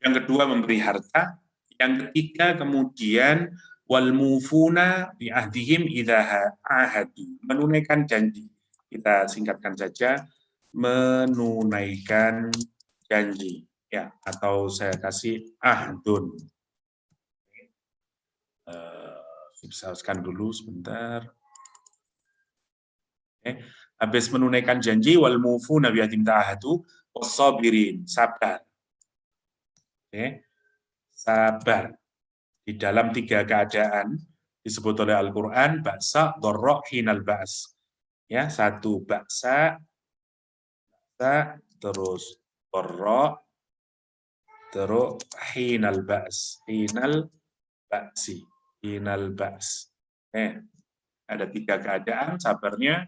[SPEAKER 1] Yang kedua memberi harta, yang ketiga kemudian wal mufuna bi ahdihim idza ahadu, menunaikan janji. Kita singkatkan saja, menunaikan janji ya, atau saya kasih ahdun. Saya dulu sebentar. Habis menunaikan janji, wal mufuna bi ahdihim ahadu was-sabirin, sabar. Sabar di dalam tiga keadaan disebut oleh Al-Quran, ba'sa, dharra, hinal ba's. Ya, satu ba'sa, terus dharra, terus hinal ba's, hinal ba's. Ada tiga keadaan sabarnya.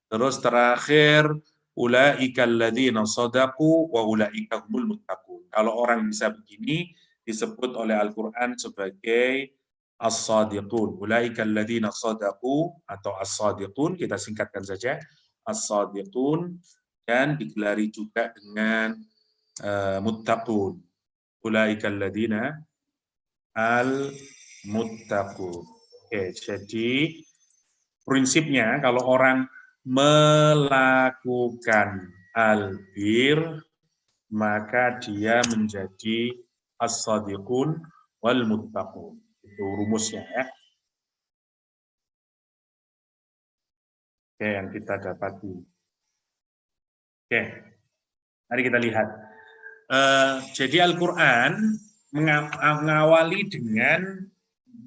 [SPEAKER 1] Terus terakhir, ulaika alladzina shadaqu wa ulaika humul muttaqun. Kalau orang bisa begini, disebut oleh Al-Quran sebagai as-sadiqun. Ulaika alladzina shadaqu atau as-sadiqun, kita singkatkan saja, as-sadiqun, dan digelari juga dengan muttaqun. Ulaika alladzina al-muttaqun. Oke, jadi prinsipnya kalau orang melakukan albir, maka dia menjadi as-sadiqun wal muttaqun. Itu rumusnya ya. Oke, yang kita dapati. Oke, mari kita lihat. Jadi Al-Quran mengawali dengan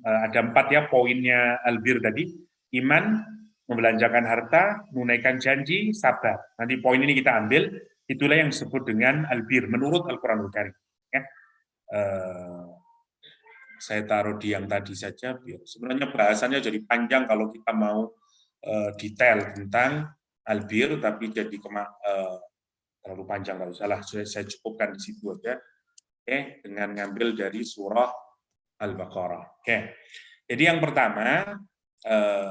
[SPEAKER 1] ada 4 ya poinnya albir tadi. Iman, membelanjakan harta, menunaikan janji, sabar. Nanti poin ini kita ambil, itulah yang disebut dengan albir menurut Al-Qur'anul Karim. Ya. Saya taruh di yang tadi saja, biar sebenarnya bahasannya jadi panjang kalau kita mau detail tentang albir, tapi jadi terlalu panjang, kalau salah. Saya cukupkan di situ aja. Oke, dengan ngambil dari surah Al-Baqarah. Oke. Jadi yang pertama,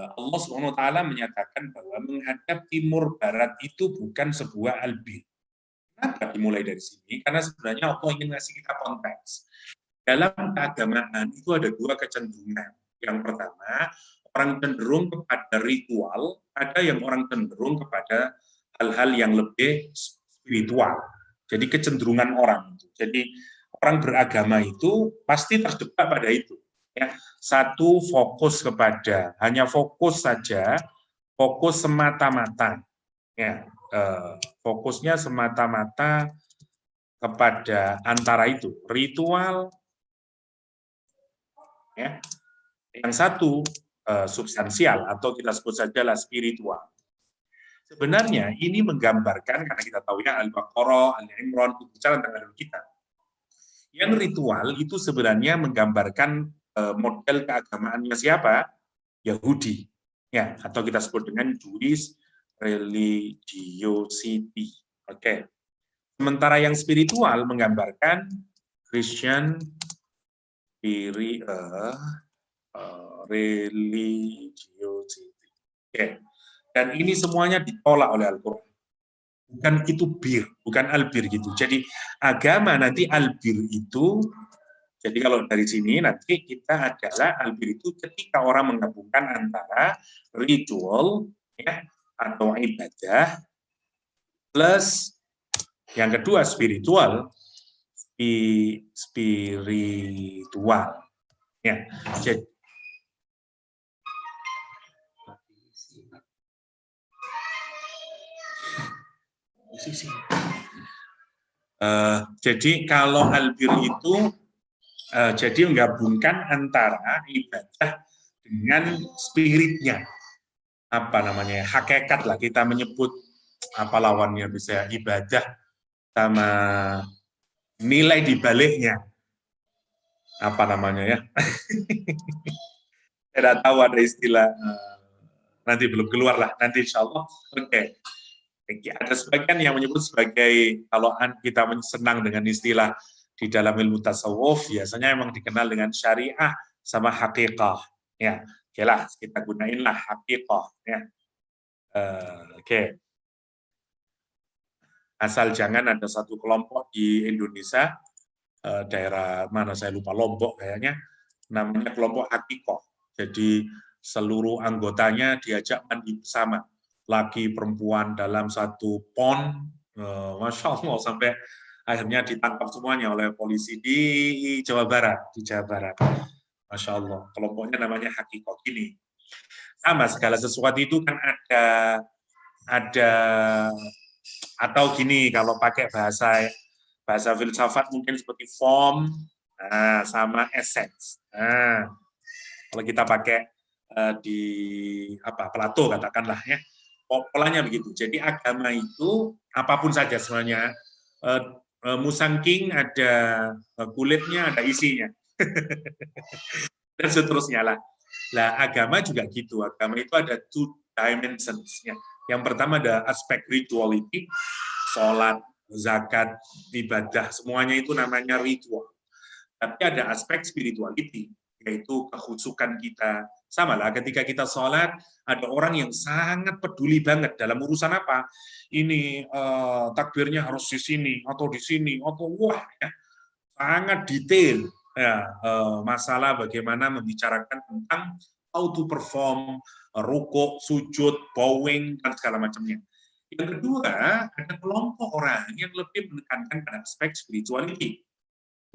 [SPEAKER 1] Allah Subhanahu wa taala menyatakan bahwa menghadap timur barat itu bukan sebuah albir. Kenapa dimulai dari sini? Karena sebenarnya Allah ingin ngasih kita konteks. Dalam keagamaan itu ada 2 kecenderungan. Yang pertama, orang cenderung kepada ritual, ada yang orang cenderung kepada hal-hal yang lebih spiritual. Jadi kecenderungan orang. Jadi orang beragama itu pasti terjebak pada itu. Ya, satu fokus kepada, hanya fokus saja, fokus semata-mata. Ya, fokusnya semata-mata kepada antara itu, ritual, ya. Yang satu substansial atau kita sebut sajalah spiritual. Sebenarnya ini menggambarkan, karena kita tahu ya Al-Baqarah, Al-Imran, bicara tentang kita. Yang ritual itu sebenarnya menggambarkan model keagamaannya siapa? Yahudi, ya, atau kita sebut dengan Jewish religiosity. Oke. Sementara yang spiritual menggambarkan Christian religiosity. Oke. Dan ini semuanya ditolak oleh Al-Quran. Bukan itu bir, bukan albir gitu. Jadi agama nanti albir itu, jadi kalau dari sini nanti kita adalah albir itu ketika orang menggabungkan antara ritual ya, atau ibadah plus yang kedua spiritual, spiritual. Ya, jadi jadi kalau albir itu jadi menggabungkan antara ibadah dengan spiritnya, apa namanya, hakikat lah kita menyebut, apa lawannya bisa ibadah sama nilai di baliknya, apa namanya ya. Saya tidak tahu ada istilah, nanti belum keluar lah, nanti insya Allah. Oke. Ada sebagian yang menyebut sebagai, kalau kita senang dengan istilah di dalam ilmu tasawuf, biasanya memang dikenal dengan syariah sama hakikah. Ya, oke lah, kita gunainlah hakikah. Ya. Oke. Asal jangan ada satu kelompok di Indonesia, daerah mana saya lupa, Lombok kayaknya, namanya kelompok hakikah. Jadi seluruh anggotanya diajak mandi bersama, laki perempuan dalam satu pon, Masya Allah, sampai akhirnya ditangkap semuanya oleh polisi di Jawa Barat, Masya Allah, kelompoknya namanya hakikah. Gini, sama segala sesuatu itu kan ada atau gini, kalau pakai bahasa filsafat mungkin seperti form, sama essence. Kalau kita pakai di Plato katakanlah ya, polanya begitu. Jadi agama itu apapun saja sebenarnya, musangking ada kulitnya, ada isinya, dan seterusnya lah. Agama juga gitu. Agama itu ada 2 dimensions. Yang pertama ada aspek rituality, sholat, zakat, ibadah, semuanya itu namanya ritual. Tapi ada aspek spirituality, yaitu kehusukan kita. Sama lah ketika kita sholat, ada orang yang sangat peduli banget dalam urusan apa. Ini takbirnya harus di sini, atau di sini, atau wah, ya, sangat detail. Ya, masalah bagaimana membicarakan tentang how to perform, rukuk, sujud, bowing, dan segala macamnya. Yang kedua, ada kelompok orang yang lebih menekankan pada aspek spirituality.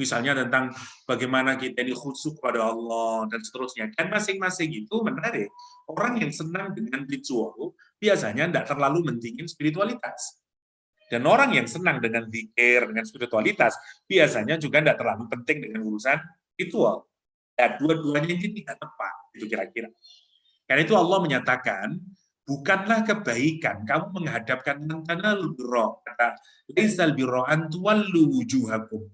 [SPEAKER 1] Misalnya tentang bagaimana kita ini khusyuk pada Allah, dan seterusnya. Dan masing-masing itu menarik. Orang yang senang dengan ritual, biasanya tidak terlalu mentingin spiritualitas. Dan orang yang senang dengan zikir, dengan spiritualitas, biasanya juga tidak terlalu penting dengan urusan ritual. Ya, dua-duanya ini tidak tepat, itu kira-kira. Karena itu Allah menyatakan, bukanlah kebaikan kamu menghadapkan tantanal birra, kata laisal birra an tuwallu wujuhakum.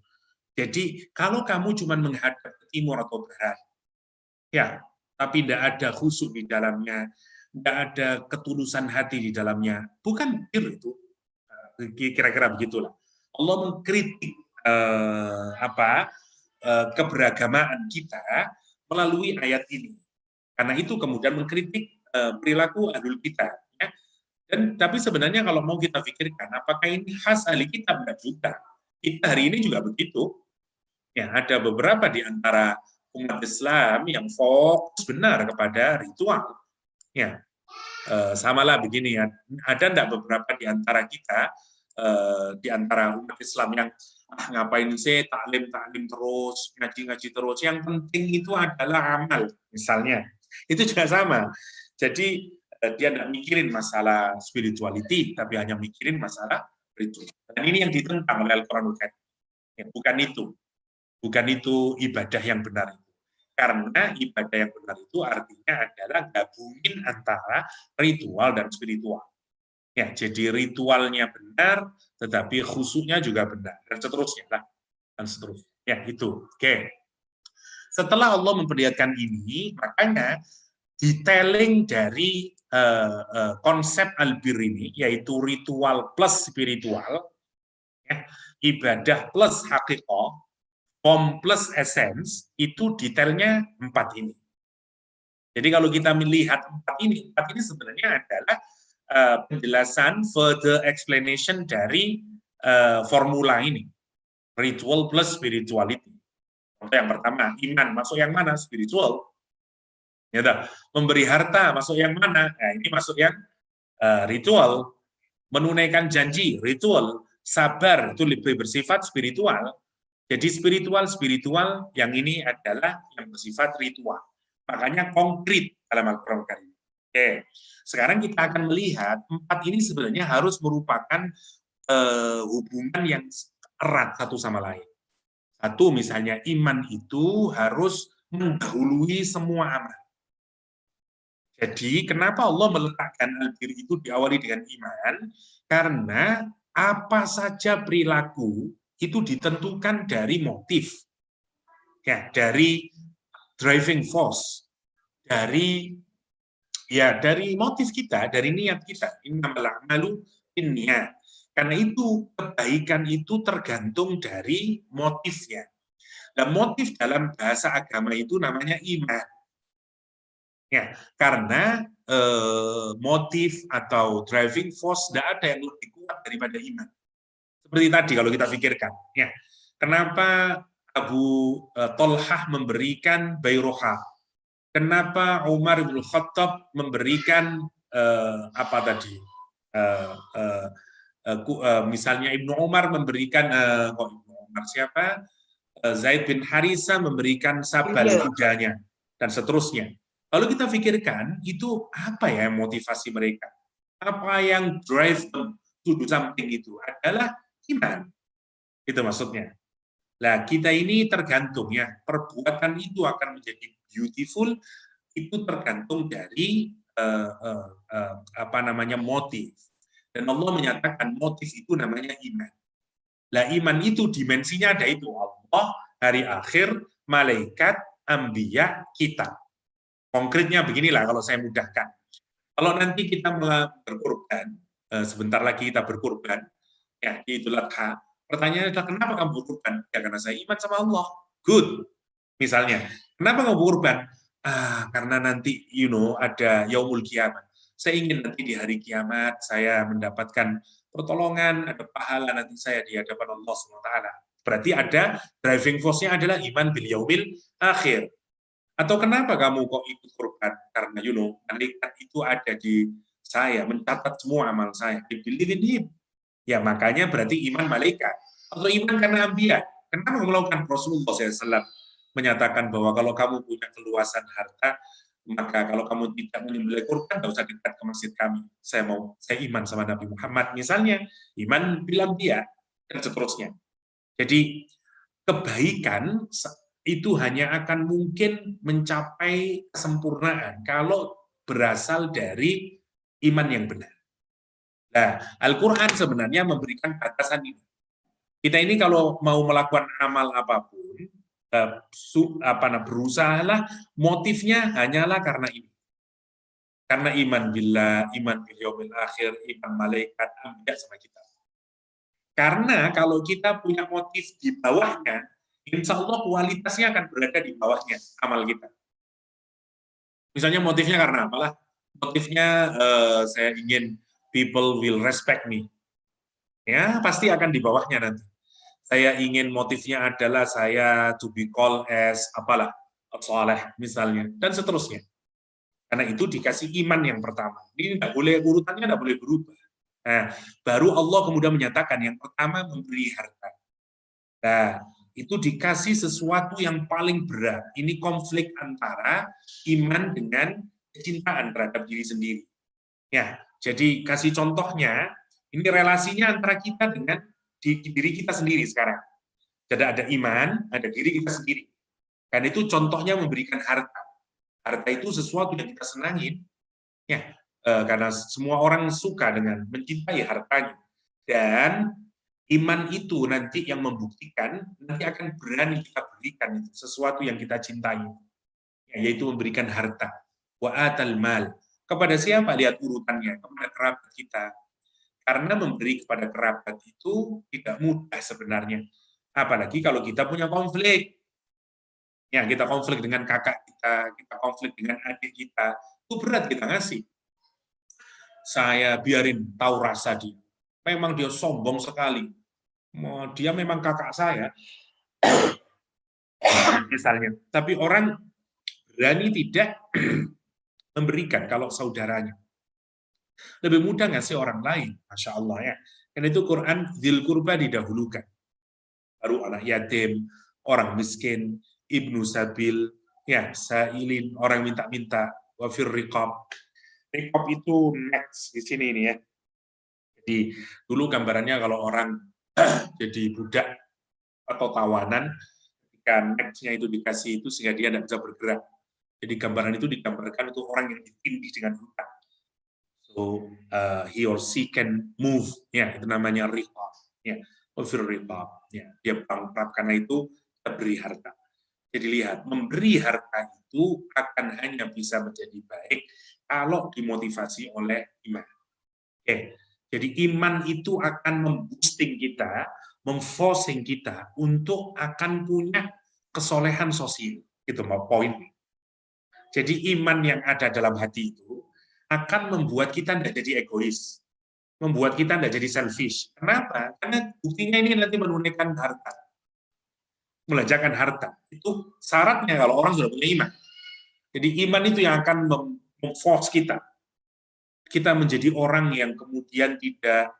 [SPEAKER 1] Jadi kalau kamu cuma menghadap ke timur atau barat, ya, tapi tidak ada khusyuk di dalamnya, tidak ada ketulusan hati di dalamnya, bukan bir itu. Kira-kira begitulah. Allah mengkritik keberagamaan kita melalui ayat ini. Karena itu kemudian mengkritik perilaku ahlul kitab. Ya. Tapi sebenarnya kalau mau kita pikirkan, apakah ini khas ahli kitab? Enggak juga. Kita hari ini juga begitu. Ya, ada beberapa di antara umat Islam yang fokus benar kepada ritual. Ya, samalah begini ya. Ada enggak beberapa di antara kita, di antara umat Islam yang ngapain sih taklim terus, ngaji terus. Yang penting itu adalah amal, misalnya. Itu juga sama. Jadi dia tidak mikirin masalah spirituality, tapi hanya mikirin masalah ritual. Dan ini yang ditentang oleh Al-Quranul Karim. Ya, bukan itu ibadah yang benar itu. Karena ibadah yang benar itu artinya adalah gabungin antara ritual dan spiritual. Ya, jadi ritualnya benar, tetapi khusyuknya juga benar, dan seterusnya lah, dan seterusnya. Ya, itu. Oke. Setelah Allah memperlihatkan ini, makanya detailing dari konsep albir ini, yaitu ritual plus spiritual, ya, ibadah plus hakikat, form plus essence, itu detailnya 4 ini. Jadi kalau kita melihat 4 ini sebenarnya adalah penjelasan, further explanation dari formula ini, ritual plus spirituality. Contoh yang pertama, iman masuk yang mana? Spiritual. Ya, memberi harta masuk yang mana? Nah, ini masuk yang ritual. Menunaikan janji, ritual. Sabar itu lebih bersifat spiritual. Jadi spiritual yang ini adalah yang bersifat ritual. Makanya konkret dalam Al-Quran Karim. Oke, sekarang kita akan melihat 4 ini sebenarnya harus merupakan hubungan yang erat satu sama lain. Satu, misalnya iman itu harus mendahului semua amal. Jadi kenapa Allah meletakkan albir itu diawali dengan iman? Karena apa saja perilaku itu ditentukan dari motif, ya, dari driving force, dari motif kita, dari niat kita. Innamal a'malu binniyat. Karena itu kebaikan itu tergantung dari motifnya. Dan motif dalam bahasa agama itu namanya iman. Ya, karena motif atau driving force tidak ada yang lebih kuat daripada iman. Seperti tadi kalau kita pikirkan, ya, kenapa Abu Tolhah memberikan Bayroha? Kenapa Umar bin Khattab memberikan misalnya Ibnu Umar memberikan Zaid bin Harisa memberikan sabal kudanya dan seterusnya. Lalu kita pikirkan itu apa ya motivasi mereka? Apa yang drive them to do something itu adalah iman. Itu maksudnya. Nah, kita ini tergantung ya, perbuatan itu akan menjadi beautiful itu tergantung dari motif. Dan Allah menyatakan motif itu namanya iman. Nah, iman itu dimensinya ada itu Allah, hari akhir, malaikat, anbiya, kita. Konkretnya beginilah kalau saya mudahkan. Kalau nanti kita berkorban, sebentar lagi kita berkorban, ya di Idul Adha, pertanyaannya adalah kenapa kamu berkorban? Ya karena saya iman sama Allah. Good. Misalnya, kenapa kamu berkorban? Karena nanti ada yaumul kiamat. Saya ingin nanti di hari kiamat saya mendapatkan pertolongan, ada pahala nanti saya di hadapan Allah SWT. Berarti ada driving force-nya adalah iman bil yaumil akhir. Atau kenapa kamu kok ikut korban? Karena malaikat itu ada di saya, mencatat semua amal saya. I believe in him. Ya makanya berarti iman malaikat. Atau iman karena anbiya. Kenapa melakukan Rasulullah SAW menyatakan bahwa kalau kamu punya keluasan harta, maka kalau kamu tidak menyembelih kurban, tidak usah dekat ke masjid kami. Saya iman sama Nabi Muhammad. Misalnya, iman bil anbiya, dan seterusnya. Jadi, kebaikan itu hanya akan mungkin mencapai kesempurnaan kalau berasal dari iman yang benar. Nah, Al-Quran sebenarnya memberikan batasan ini. Kita ini kalau mau melakukan amal apapun, berusahalah motifnya hanyalah karena ini. Karena iman billah, iman bil yaumil akhir, iman malaikat, anbiya sama kita. Karena kalau kita punya motif di bawahnya, insya Allah kualitasnya akan berada di bawahnya amal kita. Misalnya motifnya karena apalah? Motifnya saya ingin people will respect me. Ya, pasti akan di bawahnya nanti. Saya ingin motifnya adalah saya to be called as apalah, soleh misalnya, dan seterusnya. Karena itu dikasih iman yang pertama. Ini tidak boleh, urutannya tidak boleh berubah. Nah, baru Allah kemudian menyatakan yang pertama memberi harta. Nah, itu dikasih sesuatu yang paling berat. Ini konflik antara iman dengan kecintaan terhadap diri sendiri. Ya, jadi kasih contohnya, ini relasinya antara kita dengan diri kita sendiri sekarang. Jadi ada iman, ada diri kita sendiri. Karena itu contohnya memberikan harta. Harta itu sesuatu yang kita senangin, ya, karena semua orang suka dengan mencintai hartanya. Dan iman itu nanti yang membuktikan, nanti akan berani kita berikan itu, sesuatu yang kita cintai, yaitu memberikan harta. Wa atal mal. Kepada siapa? Lihat urutannya, kepada kerabat kita. Karena memberi kepada kerabat itu tidak mudah sebenarnya. Apalagi kalau kita punya konflik. Ya, kita konflik dengan kakak kita konflik dengan adik kita, itu berat kita ngasih. Saya biarin tahu rasa dia. Memang dia sombong sekali. Dia memang kakak saya, misalnya. Tapi orang berani tidak memberikan kalau saudaranya. Lebih mudah ngasih orang lain, Masya Allah ya. Karena itu Quran, dzil qurba didahulukan. Baru anak yatim, orang miskin, ibnu sabil, ya, sailin, orang minta-minta, wafir riqab. Riqab itu next di sini ini ya. Jadi dulu gambarannya kalau orang jadi budak atau tawanan, ketika next-nya itu dikasih itu sehingga dia tidak bisa bergerak. Jadi gambaran itu digambarkan itu orang yang ditindih dengan hutang. So he or she can move, ya itu namanya riqab, ya, wafir riqab, ya dia bangkrut karena itu kita beri harta. Jadi lihat, memberi harta itu akan hanya bisa menjadi baik kalau dimotivasi oleh iman. Oke, jadi iman itu akan memboosting kita, memforcing kita untuk akan punya kesolehan sosial. Itu mau poin. Jadi iman yang ada dalam hati itu akan membuat kita tidak jadi egois, membuat kita tidak jadi selfish. Kenapa? Karena buktinya ini nanti menunaikan harta. Belanjakan harta. Itu syaratnya kalau orang sudah punya iman. Jadi iman itu yang akan memforce kita. Kita menjadi orang yang kemudian tidak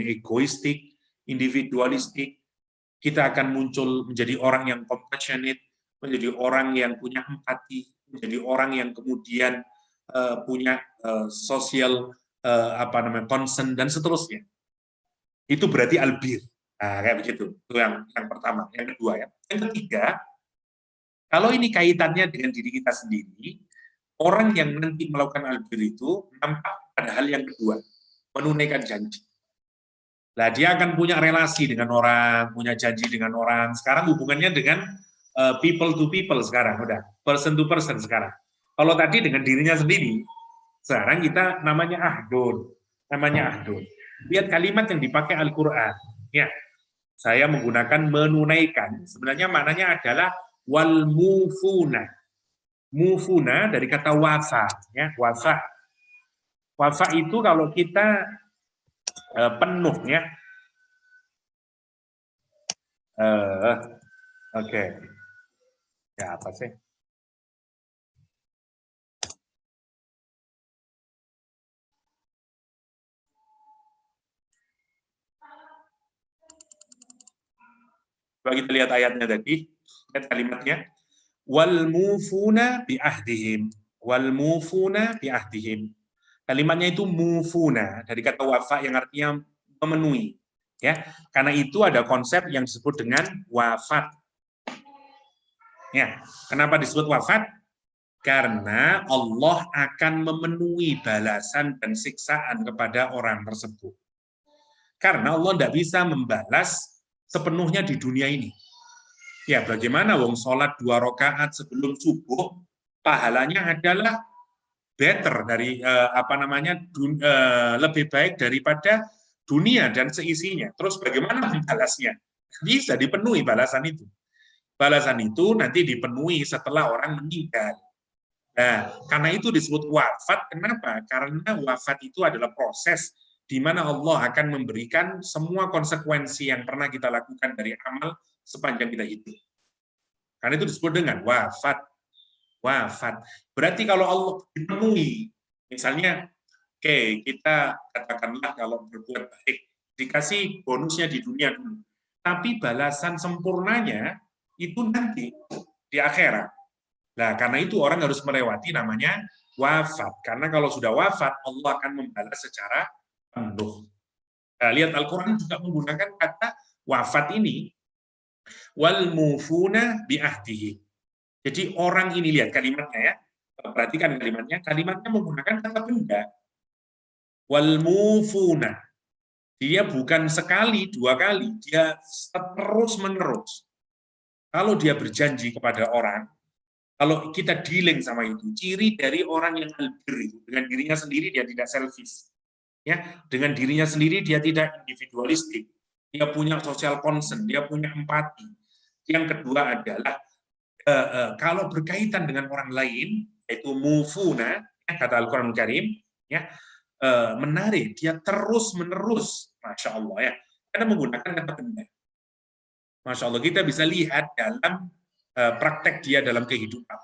[SPEAKER 1] egoistik, individualistik. Kita akan muncul menjadi orang yang compassionate, menjadi orang yang punya empati, menjadi orang yang kemudian punya sosial concern dan seterusnya. Itu berarti albir. Nah, kayak begitu. Itu yang pertama. Yang kedua ya. Yang ketiga, kalau ini kaitannya dengan diri kita sendiri, orang yang nanti melakukan albir itu nampak pada hal yang kedua, menunaikan janji. Nah, dia akan punya relasi dengan orang, punya janji dengan orang. Sekarang hubungannya dengan people to people sekarang, udah person to person sekarang. Kalau tadi dengan dirinya sendiri, Sekarang kita namanya ahdun. Namanya ahdun. Lihat kalimat yang dipakai Al-Quran. Ya, saya menggunakan menunaikan. Sebenarnya maknanya adalah wal mufuna. Mufuna dari kata wafa. Ya, wafa. Wafa itu kalau kita penuh, ya. Oke. Ya, apa sih? Coba kita lihat ayatnya tadi, lihat kalimatnya. Wal mufuna bi ahdihim. Wal mufuna bi ahdihim. Kalimatnya itu mufuna dari kata wafa yang artinya memenuhi. Ya, karena itu ada konsep yang disebut dengan wafat. Ya, kenapa disebut wafat? Karena Allah akan memenuhi balasan dan siksaan kepada orang tersebut. Karena Allah tidak bisa membalas sepenuhnya di dunia ini. Ya, bagaimana wong sholat 2 rakaat sebelum subuh, pahalanya adalah better dari lebih baik daripada dunia dan seisinya. Terus bagaimana membalasnya? Bisa dipenuhi balasan itu. Balasan itu nanti dipenuhi setelah orang meninggal. Nah, karena itu disebut wafat. Kenapa? Karena wafat itu adalah proses di mana Allah akan memberikan semua konsekuensi yang pernah kita lakukan dari amal sepanjang kita hidup. Karena itu disebut dengan wafat. Wafat. Berarti kalau Allah dipenuhi, misalnya, kita katakanlah kalau berbuat baik, dikasih bonusnya di dunia dulu. Tapi balasan sempurnanya itu nanti, di akhirat. Nah, karena itu orang harus melewati namanya wafat. Karena kalau sudah wafat, Allah akan membalas secara penuh. Nah, lihat Al-Quran juga menggunakan kata wafat ini, wal mufuna bi ahdihi. Jadi orang ini, lihat kalimatnya ya, perhatikan kalimatnya menggunakan kata benda. Wal mufuna. Dia bukan sekali, 2 kali, dia terus-menerus. Kalau dia berjanji kepada orang, kalau kita dealing sama itu, ciri dari orang yang albir itu, dengan dirinya sendiri dia tidak selfish. Ya, dengan dirinya sendiri dia tidak individualistik. Dia punya social concern, dia punya empati. Yang kedua adalah kalau berkaitan dengan orang lain, yaitu mufuna, kata Al-Quran Al-Karim, ya, menarik, dia terus-menerus, Masya Allah ya, karena menggunakan kata benda. Masya Allah, kita bisa lihat dalam praktek dia dalam kehidupan.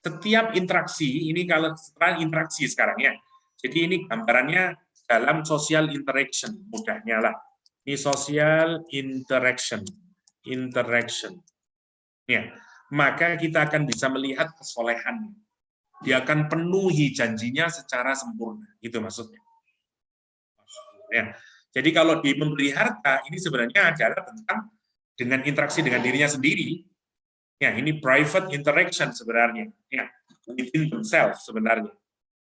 [SPEAKER 1] Setiap interaksi, ini kalau setelah interaksi sekarang ya, jadi ini gambarannya dalam social interaction, mudahnya lah. Ini social interaction. Ya, maka kita akan bisa melihat kesolehan. Dia akan penuhi janjinya secara sempurna. Itu maksudnya. Ya. Jadi kalau di memberi harta, ini sebenarnya adalah tentang dengan interaksi dengan dirinya sendiri. Ya, ini private interaction sebenarnya. Ya, within themselves sebenarnya.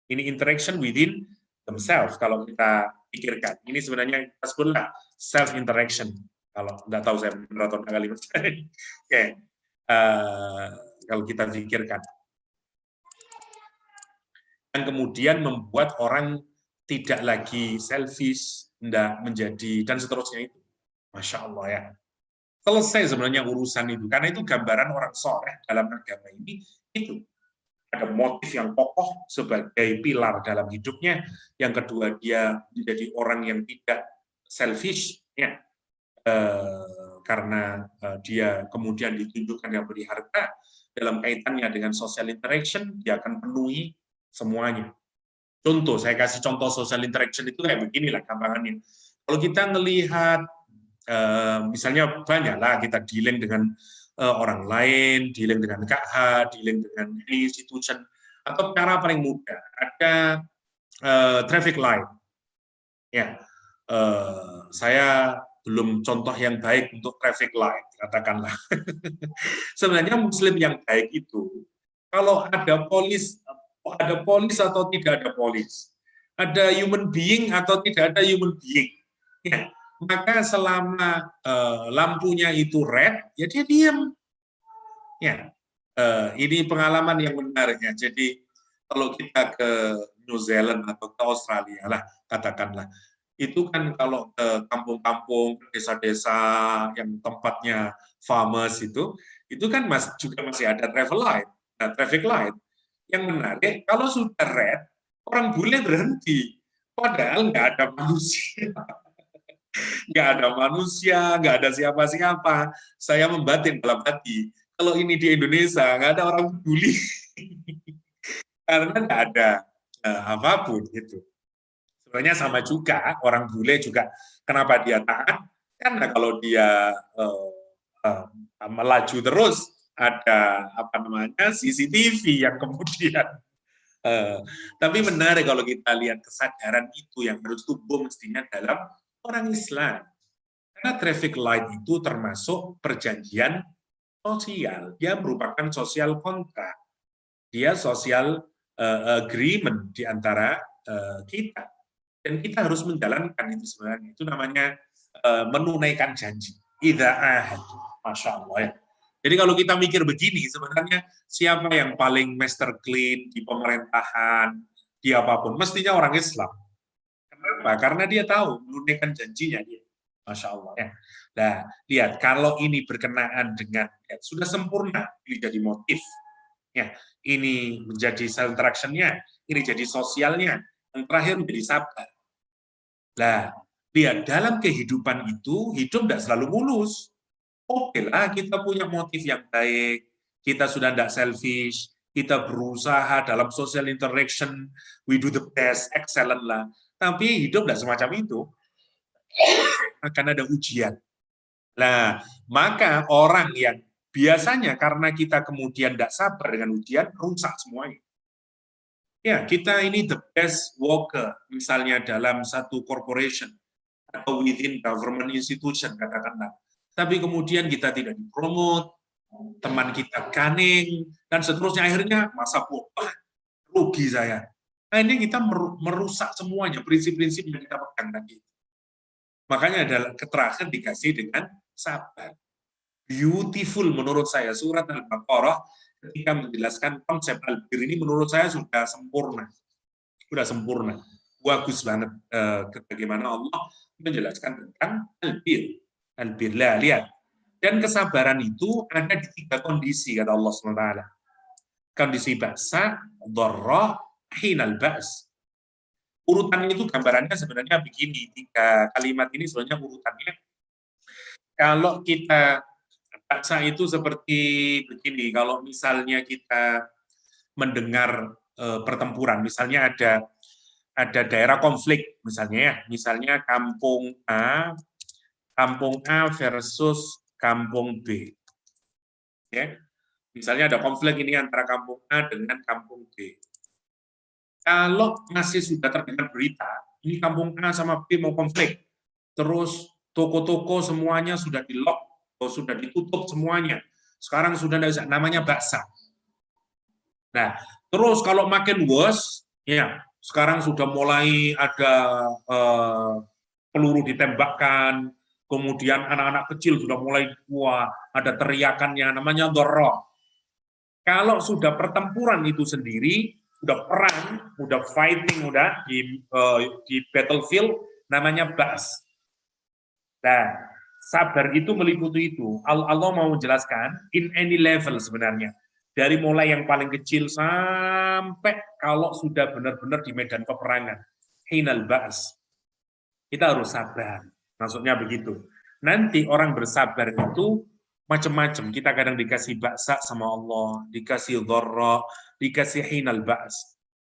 [SPEAKER 1] Ini interaction within themselves kalau kita pikirkan. Ini sebenarnya kita sebutlah self interaction. Kalau tidak tahu saya benar atau kalimat. Oke. Kalau kita pikirkan. Dan kemudian membuat orang tidak lagi selfish, tidak menjadi, dan seterusnya itu. Masya Allah ya. Selesai sebenarnya urusan itu. Karena itu gambaran orang soleh dalam agama ini, itu. Ada motif yang kokoh sebagai pilar dalam hidupnya. Yang kedua, dia menjadi orang yang tidak selfish, ya. Karena dia kemudian ditunjukkan yang beri harta, dalam kaitannya dengan social interaction, dia akan penuhi semuanya. Contoh, saya kasih contoh social interaction itu kayak beginilah gampangannya. Kalau kita melihat, misalnya banyaklah kita dealing dengan orang lain, dealing dengan KH, dealing dengan institution, atau cara paling mudah, ada traffic light. Ya, saya belum contoh yang baik untuk traffic light, katakanlah. Sebenarnya Muslim yang baik itu, kalau ada polis atau tidak ada polis, ada human being atau tidak ada human being, ya, maka selama lampunya itu red, ya dia diam. Ya, ini pengalaman yang menarik ya. Jadi kalau kita ke New Zealand atau ke Australia lah, katakanlah. Itu kan kalau ke kampung-kampung, desa-desa yang tempatnya famous itu kan juga masih ada traffic light. Yang menarik, kalau sudah red, orang bule berhenti. Padahal nggak ada manusia. Nggak ada manusia, nggak ada siapa-siapa. Saya membatin dalam hati, kalau ini di Indonesia, nggak ada orang peduli. Karena nggak ada apapun gitu. Sebenarnya sama juga, orang bule juga kenapa dia taat? Karena kalau dia melaju terus, ada apa namanya CCTV yang kemudian. Tapi menarik kalau kita lihat kesadaran itu yang harus tumbuh mestinya dalam orang Islam. Karena traffic light itu termasuk perjanjian sosial. Dia merupakan social contract. Dia social agreement di antara kita. Dan kita harus menjalankan itu sebenarnya. Itu namanya menunaikan janji. Idza ahad. Masya Allah ya. Jadi kalau kita mikir begini, sebenarnya siapa yang paling master clean di pemerintahan, di apapun, mestinya orang Islam. Kenapa? Karena dia tahu menunaikan janjinya dia. Masya Allah ya. Nah, lihat kalau ini berkenaan dengan ya, sudah sempurna, ini jadi motif. Ya, ini menjadi self interaction-nya, ini jadi sosialnya, yang terakhir menjadi sabar. Nah, lihat dalam kehidupan itu hidup tidak selalu mulus. Oke lah, kita punya motif yang baik, kita sudah tidak selfish, kita berusaha dalam social interaction, we do the best, excellent lah. Tapi hidup tidak semacam itu. Akan ada ujian. Nah, maka orang yang biasanya karena kita kemudian tidak sabar dengan ujian, rusak semuanya. Ya, kita ini the best worker, misalnya dalam satu corporation, atau within government institution, katakanlah. Tapi kemudian kita tidak dipromot, teman kita cunning, dan seterusnya, akhirnya masa bodoh, rugi saya. Akhirnya kita merusak semuanya, prinsip-prinsip yang kita pegang tadi. Makanya adalah terakhir dikasih dengan sabar. Beautiful menurut saya, surat Al-Baqarah ketika menjelaskan konsep albir ini menurut saya sudah sempurna. Sudah sempurna. Bagus banget bagaimana Allah menjelaskan tentang albir. Albirlah, lihat. Dan kesabaran itu ada di 3 kondisi, kata Allah SWT. Kondisi ba'sa, dharra, hinal ba's. Urutannya itu gambarannya sebenarnya begini. 3 kalimat ini sebenarnya urutannya. Kalau kita, ba'sa itu seperti begini. Kalau misalnya kita mendengar pertempuran, misalnya ada daerah konflik, misalnya kampung A versus kampung B. Ya. Misalnya ada konflik ini antara kampung A dengan kampung B. Kalau masih sudah terdengar berita, ini kampung A sama B mau konflik, terus toko-toko semuanya sudah di-lock, sudah ditutup semuanya. Sekarang sudah ada namanya baksa. Nah, terus kalau makin worse, ya sekarang sudah mulai ada peluru ditembakkan, kemudian anak-anak kecil sudah mulai ada teriakannya, namanya dharra. Kalau sudah pertempuran itu sendiri, sudah perang, sudah fighting, sudah di battlefield, namanya ba's. Nah, sabar itu meliputi itu. Allah mau menjelaskan in any level sebenarnya. Dari mulai yang paling kecil sampai kalau sudah benar-benar di medan peperangan. Hinal ba's. Kita harus sabar. Maksudnya begitu. Nanti orang bersabar itu macam-macam. Kita kadang dikasih baksa sama Allah, dikasih dharra, dikasih hinal ba's.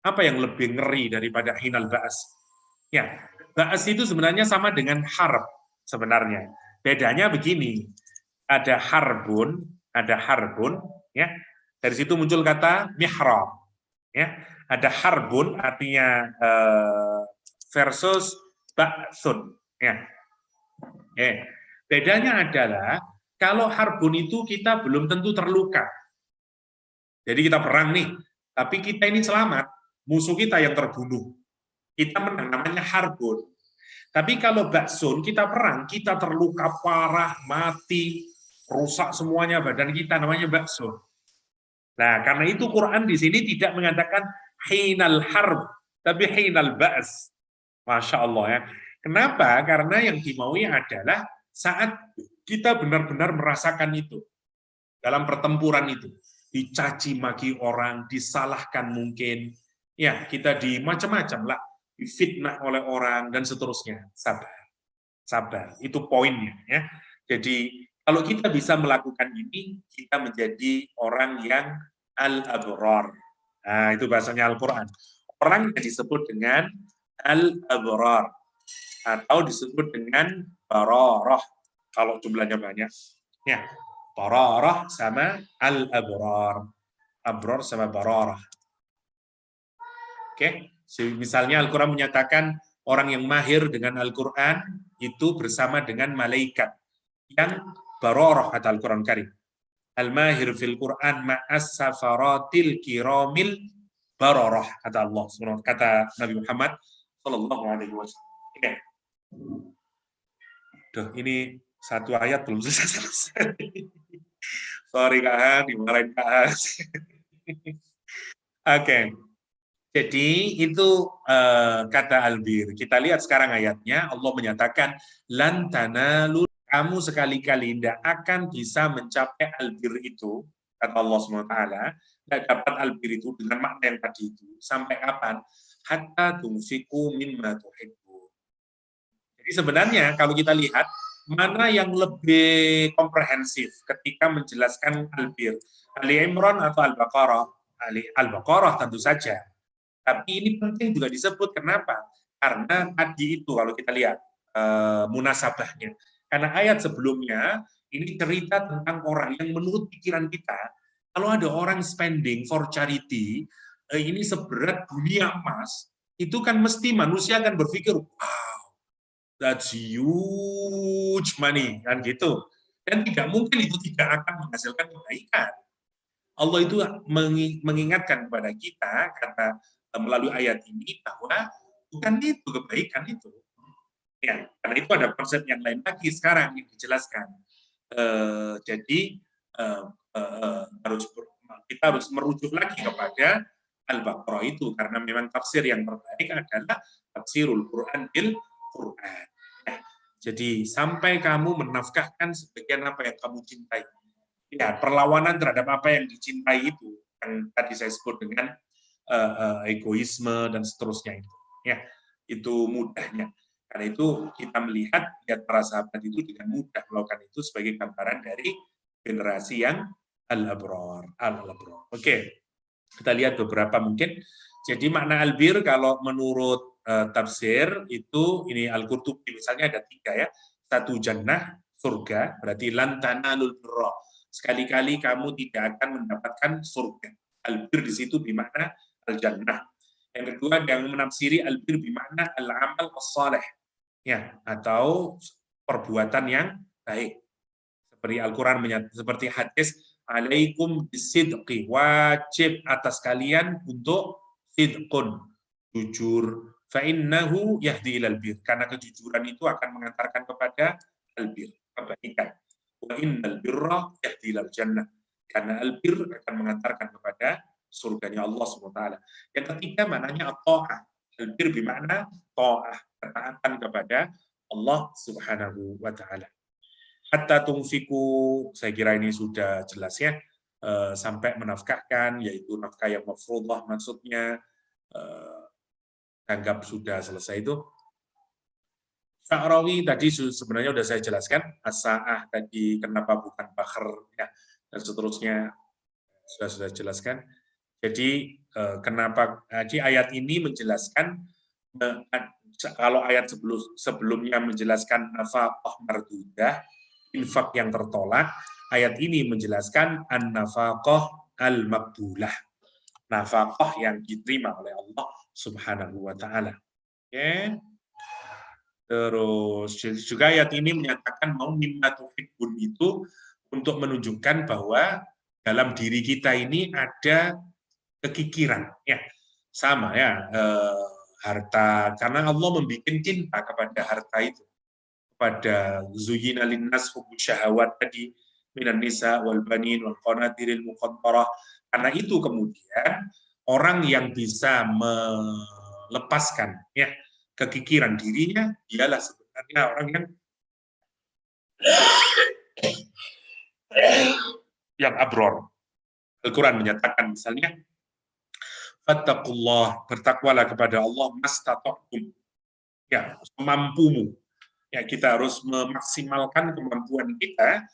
[SPEAKER 1] Apa yang lebih ngeri daripada hinal ba's? Ya, ba's itu sebenarnya sama dengan harb sebenarnya. Bedanya begini. Ada harbun, ya. Dari situ muncul kata mihrab. Ya, ada harbun artinya versus ba'sun. Ya. Bedanya adalah kalau harbun itu kita belum tentu terluka. Jadi kita perang nih, tapi kita ini selamat, musuh kita yang terbunuh. Kita menang, namanya harbun. Tapi kalau ba'sun, kita perang, kita terluka parah, mati, rusak semuanya badan kita, namanya ba'sun. Nah, karena itu Quran di sini tidak mengatakan hinal harb, Tapi hinal ba's. Masya Allah ya. Kenapa? Karena yang dimaui adalah saat kita benar-benar merasakan itu. Dalam pertempuran itu. Dicaci maki orang, disalahkan mungkin. Ya, kita di macam-macam lah. Difitnah oleh orang, dan seterusnya. Sabar. Sabar. Itu poinnya. Ya. Jadi, kalau kita bisa melakukan ini, kita menjadi orang yang al-abrar. Nah, itu bahasanya Al-Quran. Orang yang disebut dengan al-abrar. Atau disebut dengan bararah. Kalau jumlahnya banyak. Ya, bararah sama al-abrar. Abrar sama bararah. Oke, misalnya Al-Quran menyatakan orang yang mahir dengan Al-Quran itu bersama dengan malaikat yang bararah, kata Al-Quran Karim. Al-mahir fil Quran ma'as safaratil kiramil bararah, kata Allah, kata Nabi Muhammad sallallahu alaihi wasallam. Oke. Duh, ini satu ayat belum selesai. Sorry Kak Han, dimarahin Kak Han. Oke. Jadi itu kata albir. Kita lihat sekarang ayatnya, Allah menyatakan lan tanalu, kamu sekali-kali tidak akan bisa mencapai albir itu, kata Allah SWT, tidak dapat albir itu dengan makna yang tadi itu. Sampai kapan? Hatta tunfiqu mimma tuhibbu. Jadi sebenarnya kalau kita lihat, mana yang lebih komprehensif ketika menjelaskan albir? Ali Imran atau Al-Baqarah? Al-Baqarah tentu saja. Tapi ini penting juga disebut, kenapa? Karena tadi itu kalau kita lihat munasabahnya. Karena ayat sebelumnya ini cerita tentang orang yang menurut pikiran kita, kalau ada orang spending for charity, ini seberat dunia emas, itu kan mesti manusia akan berpikir, wow, that's huge money, kan gitu. Dan tidak mungkin itu tidak akan menghasilkan kebaikan. Allah itu mengingatkan kepada kita, kata melalui ayat ini, bahwa bukan itu kebaikan itu. Ya, karena itu ada konsep yang lain lagi sekarang yang dijelaskan. Jadi kita harus merujuk lagi kepada Al-Baqarah itu, karena memang tafsir yang terbaik adalah tafsirul Quran bil Quran. Ya, jadi sampai kamu menafkahkan sebagian apa yang kamu cintai. Ya, perlawanan terhadap apa yang dicintai itu, yang tadi saya sebut dengan egoisme dan seterusnya itu. Ya, itu mudahnya. Karena itu kita melihat ya, para sahabat itu dengan mudah melakukan itu sebagai gambaran dari generasi yang al-abrar. Oke, kita lihat beberapa mungkin. Jadi makna albir kalau menurut tafsir itu ini Al-Qurtubi misalnya ada 3 ya. 1 jannah, surga, berarti lan tanalul birra. Sekali-kali kamu tidak akan mendapatkan surga. Albir di situ bermakna al-jannah. Yang kedua yang menafsiri albir bermakna al-amal as-salih. Ya, atau perbuatan yang baik. Seperti Al-Qur'an seperti hadis alaikum bisidqi, wajib atas kalian untuk sidqun, jujur, fa innahu yahdi ilal bir, karena kejujuran itu akan mengantarkan kepada albir, kebaikan. Wa innal birra yahdi ilal jannah, karena albir akan mengantarkan kepada surganya Allah SWT. Yang ketiga maknanya ta'ah. Albir bermakna ta'ah, ketaatan kepada Allah Subhanahu wa taala. Hatta tunfiku, saya kira ini sudah jelas ya, sampai menafkahkan, yaitu nafkah yang mafruḍah maksudnya, anggap sudah selesai itu. Sya'rawi tadi sebenarnya sudah saya jelaskan, as-sa'ah tadi kenapa bukan bakhr ya, dan seterusnya sudah jelaskan. Jadi kenapa di ayat ini menjelaskan, kalau ayat sebelumnya menjelaskan nafaqah mardudah, infak yang tertolak, ayat ini menjelaskan an-nafaqah al-maqbulah, nafaqah yang diterima oleh Allah Subhanahu wa taala. Oke. Terus juga ayat ini menyatakan mau mimma tuhibbun itu untuk menunjukkan bahwa dalam diri kita ini ada kekikiran, ya sama ya, harta, karena Allah membuat cinta kepada harta itu, pada zuyyina linnas hubbu syahawat tadi minan nisa wal banin wal qanatiril muqantarah. Karena itu kemudian orang yang bisa melepaskan ya kekikiran dirinya, dialah sebenarnya orang yang abror. Al-Quran menyatakan misalnya, fattaqullah, bertakwalah kepada Allah mastata'tum, ya semampumu. Ya, kita harus memaksimalkan kemampuan kita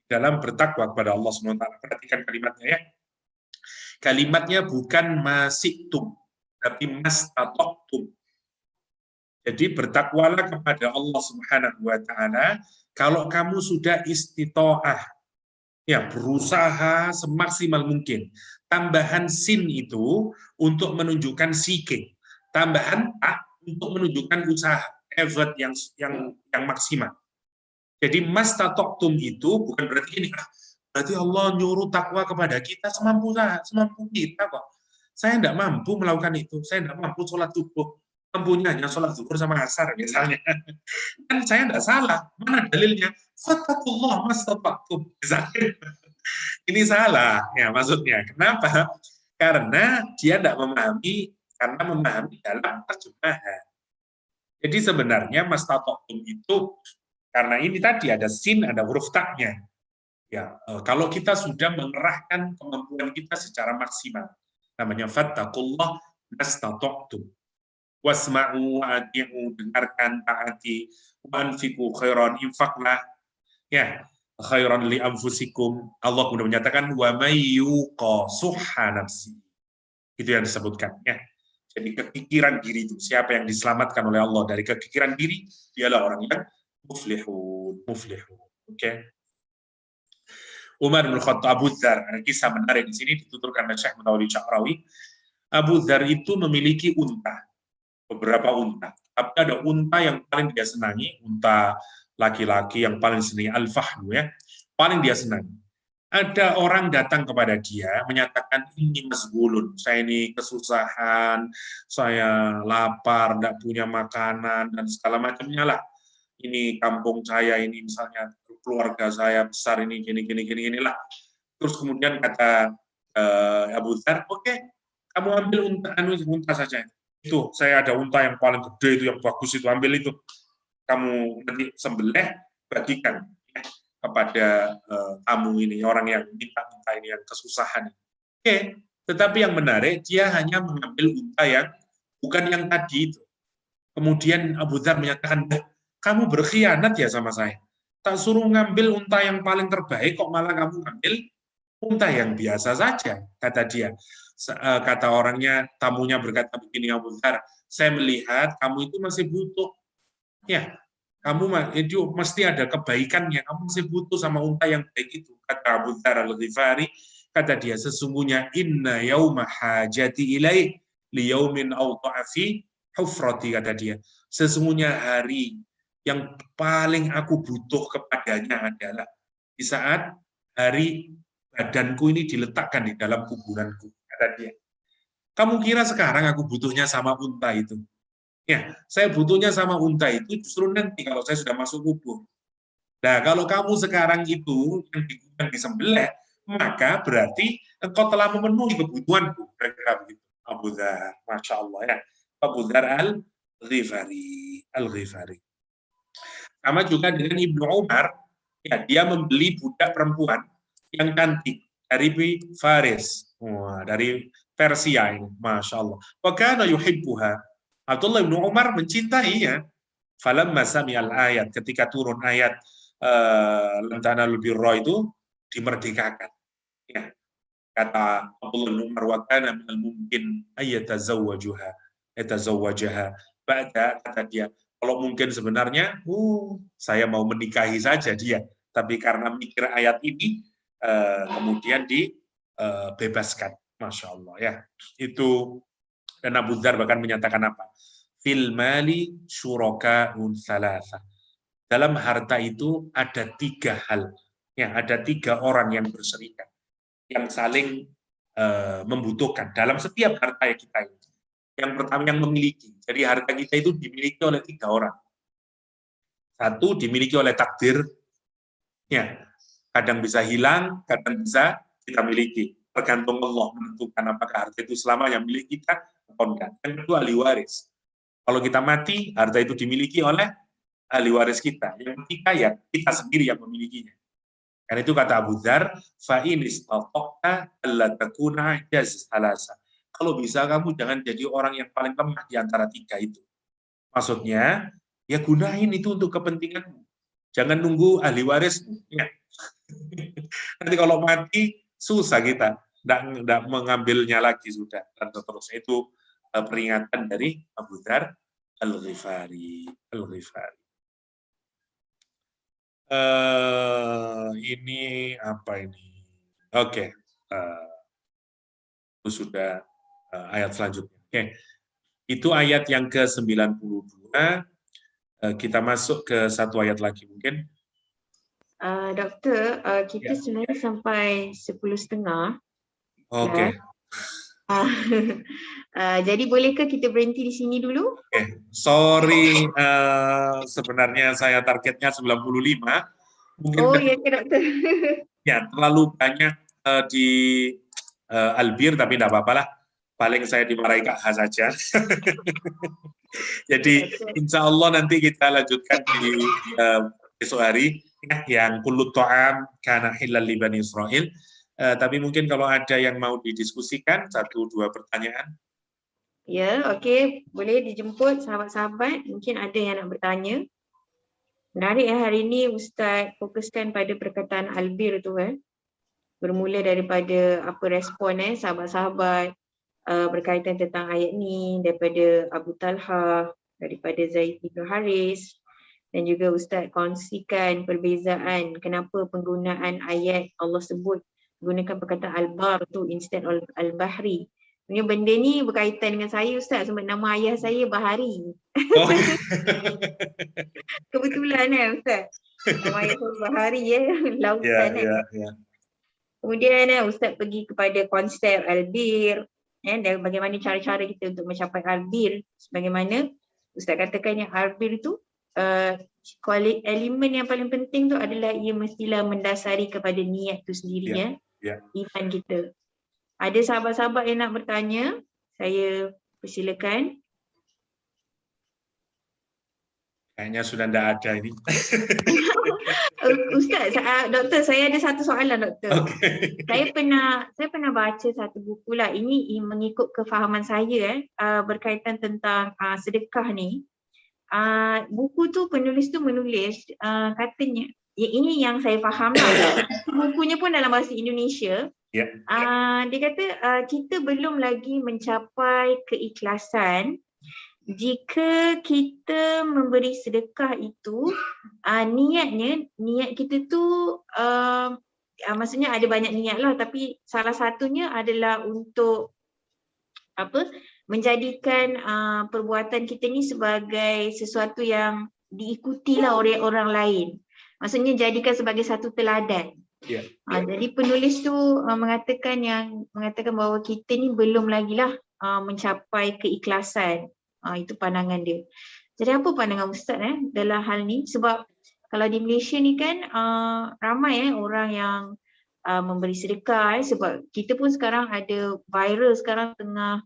[SPEAKER 1] dalam bertakwa kepada Allah SWT. Perhatikan kalimatnya ya. Kalimatnya bukan masitum, tapi mastata'tum. Jadi bertakwalah kepada Allah Subhanahu wa taala kalau kamu sudah istitoah, ya berusaha semaksimal mungkin. Tambahan sin itu untuk menunjukkan seeking, tambahan tak untuk menunjukkan usaha, effort yang maksimal. Jadi mastatoktum itu bukan berarti ini, berarti Allah nyuruh takwa kepada kita semampu kita kok. Saya tidak mampu melakukan itu, saya tidak mampu sholat subuh, mampunya hanya sholat zuhur sama asar misalnya. Kan saya tidak salah, mana dalilnya? Fattakullah mastatoktum, misalnya. Ini salah, ya maksudnya. Kenapa? Karena dia tidak memahami, karena memahami dalam terjemahan. Jadi sebenarnya mastatoktum itu, karena ini tadi ada sin, ada huruf taknya. Ya, kalau kita sudah mengerahkan kemampuan kita secara maksimal, namanya fattakullah mastatoktum. Wasma'u wa'ati'u, dengarkan, taati, wa'anfiku khairan, infaklah, ya, khairan li anfusikum. Allah kemudian menyatakan wa may yuqa suhha nafsi. Itu yang disebutkan ya. Jadi kekikiran diri itu, siapa yang diselamatkan oleh Allah dari kekikiran diri, dialah orang yang muflihun. Oke. Umar bin Khattab, Abu Dzar, ada kisah menarik di sini dituturkan oleh Syekh Mutawalli Sya'rawi. Abu Dzar itu memiliki unta, beberapa unta. Tapi ada unta yang paling dia senangi, unta laki-laki yang paling senang, al-fahlu ya, paling dia senang. Ada orang datang kepada dia menyatakan, ini masgulun, saya ini kesusahan, saya lapar, tidak punya makanan dan segala macamnya lah. Ini kampung saya ini misalnya keluarga saya besar ini gini inilah. Terus kemudian kata Abu Dzar, oke, kamu ambil unta saja. Itu saya ada unta yang paling gede itu, yang bagus itu, ambil itu. Kamu nanti sembelih, bagikan ya, kepada tamu ini, orang yang minta ini, yang kesusahan. Oke, tetapi yang menarik, dia hanya mengambil unta yang bukan yang tadi itu. Kemudian Abu Dzar menyatakan, kamu berkhianat ya sama saya. Tak suruh ngambil unta yang paling terbaik, kok malah kamu ngambil unta yang biasa saja, kata dia. Kata orangnya, tamunya berkata begini, Abu Dzar, saya melihat kamu itu masih butuh. Ya, kamu itu mesti ada kebaikannya, kamu masih butuh sama unta yang baik itu. Kata Abu Dzar al-Ghifari, kata dia, sesungguhnya inna yauma hajati ilaih liyaumin awta'a fi hufrati, kata dia. Sesungguhnya hari yang paling aku butuh kepadanya adalah di saat hari badanku ini diletakkan di dalam kuburanku, kata dia. Kamu kira sekarang aku butuhnya sama unta itu? Ya, saya butuhnya sama unta itu justru nanti kalau saya sudah masuk kubur. Nah, kalau kamu sekarang itu yang disembelih, maka berarti engkau telah memenuhi kebutuhanku. Kira-kira begitu. Abu Dzar, Masya Allah ya. Abu Dzar al-Ghifari. Sama juga dengan Ibnu Umar, ya, dia membeli budak perempuan yang cantik dari Faris, dari Persia ini, Masya Allah. Wa kana yuhibbuha. Abdullah bin Umar mencintainya. Falamma sami'al ayat, ketika turun ayat lan tanalul birra itu dimerdekakan. Ya. Kata Abdullah bin Umar, wa kana minal mumkin yatazawwajaha. Ba'da, kata dia, kalau mungkin sebenarnya saya mau menikahi saja dia, tapi karena mikir ayat ini kemudian dibebaskan. Masya Allah ya. Itu. Dan Abu Dzar bahkan menyatakan apa? Fil mali syuraka'un thalatha. Dalam harta itu ada 3 hal. Ya, ada 3 orang yang berserikat, yang saling membutuhkan dalam setiap harta yang kita ini. Yang pertama yang memiliki. Jadi harta kita itu dimiliki oleh 3 orang. 1 dimiliki oleh takdir. Ya, kadang bisa hilang, kadang bisa kita miliki. Tergantung Allah menentukan apakah harta itu selamanya milik kita atau enggak. Yang kedua, ahli waris. Kalau kita mati, harta itu dimiliki oleh ahli waris kita. Yang ketiga, ya kita sendiri yang memilikinya. Karena itu kata Abu Dzar, fa in istata'ta alla takuna jaz alasa. Kalau bisa kamu jangan jadi orang yang paling lemah di antara tiga itu. Maksudnya, ya gunain itu untuk kepentinganmu. Jangan nunggu ahli waris. Ya. Nanti kalau mati, susah kita. Nggak mengambilnya lagi sudah. Dan seterusnya itu peringatan dari Abu Dzar Al-Ghifari. Ini apa ini? Oke. Itu sudah ayat selanjutnya. Oke. Itu ayat yang ke-92. Kita masuk ke satu ayat lagi mungkin.
[SPEAKER 2] Doktor, kita sebenarnya sampai 10.30.
[SPEAKER 1] Oke.
[SPEAKER 2] Jadi bolehkah kita berhenti di sini dulu?
[SPEAKER 1] Sorry, sebenarnya saya targetnya 95. Mungkin
[SPEAKER 2] ya ke doktor.
[SPEAKER 1] Ya, terlalu banyak di Albir, tapi tidak apa-apa lah. Paling saya dimarahi Kak H saja. Jadi insya Allah nanti kita lanjutkan di besok hari yang kullu ta'am kana hilal li bani Israil. Tapi mungkin kalau ada yang mau didiskusikan, 1-2 pertanyaan.
[SPEAKER 2] Ya, okey. Boleh dijemput sahabat-sahabat. Mungkin ada yang nak bertanya. Menarik hari ini Ustaz fokuskan pada perkataan albir tu Bermula daripada apa respon sahabat-sahabat berkaitan tentang ayat ni daripada Abu Talha, daripada Zaid bin Haris, dan juga Ustaz kongsikan perbezaan kenapa penggunaan ayat Allah sebut gunakan perkataan al-bar tu instead of al-bahri. Sebenarnya benda ni berkaitan dengan saya Ustaz sebab nama ayah saya Bahari.
[SPEAKER 1] Oh.
[SPEAKER 2] Kebetulan Ustaz. Nama ayah saya Bahari lautan Kemudian Ustaz pergi kepada konsep albir dan bagaimana cara-cara kita untuk mencapai albir. Sebagaimana Ustaz katakan yang albir tu elemen yang paling penting tu adalah ia mestilah mendasari kepada niat tu sendiri iman kita. Ada sahabat-sahabat yang nak bertanya, saya persilakan.
[SPEAKER 1] Kayaknya sudah tidak ada ini.
[SPEAKER 2] Ustaz, doktor, saya ada satu soalan doktor. Okay. Saya pernah baca satu buku lah. Ini mengikut kefahaman saya berkaitan tentang sedekah ni. Buku tu penulis tu menulis katanya, ini yang saya faham lah. Bukunya pun dalam bahasa Indonesia. Dia kata kita belum lagi mencapai keikhlasan jika kita memberi sedekah itu niat kita tu maksudnya ada banyak niat lah, tapi salah satunya adalah untuk menjadikan perbuatan kita ni sebagai sesuatu yang diikutilah oleh orang lain. Maksudnya jadikan sebagai satu teladan. Jadi penulis tu mengatakan bahawa kita ni belum lagi lah mencapai keikhlasan. Itu pandangan dia. Jadi apa pandangan Ustaz dalam hal ni? Sebab kalau di Malaysia ni kan ramai orang yang memberi sedekah sebab kita pun sekarang ada viral sekarang tengah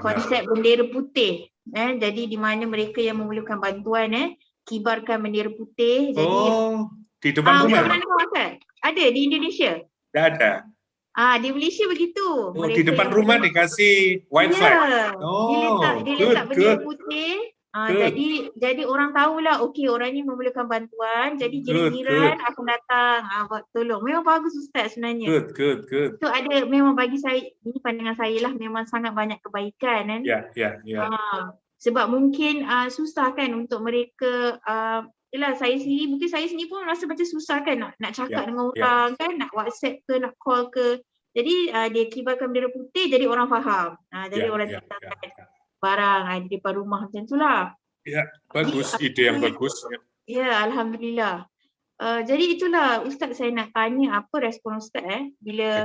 [SPEAKER 2] konsep bendera putih. Jadi di mana mereka yang memerlukan bantuan kibarkan bendera putih. Jadi
[SPEAKER 1] di depan rumah.
[SPEAKER 2] Ada di Indonesia?
[SPEAKER 1] Tidak ada.
[SPEAKER 2] Di Malaysia begitu.
[SPEAKER 1] Di depan rumah dikasih white flag.
[SPEAKER 2] Dia letak bendera putih. Jadi orang tahulah, okey orang ni memerlukan bantuan. Jadi jiran-jiran akan datang buat tolong. Memang bagus Ustaz sebenarnya.
[SPEAKER 1] Good.
[SPEAKER 2] Itu ada, memang bagi saya, ini pandangan saya lah, memang sangat banyak kebaikan kan. Sebab mungkin susah kan untuk mereka saya sendiri pun rasa macam susah kan nak cakap dengan orang kan, nak WhatsApp ke, nak call ke. Jadi dia kibarkan bendera putih, jadi orang faham. Jadi orang datangkan barang di depan rumah macam tu lah.
[SPEAKER 1] Bagus, ide yang bagus.
[SPEAKER 2] Alhamdulillah. Jadi itulah Ustaz, saya nak tanya apa respon Ustaz bila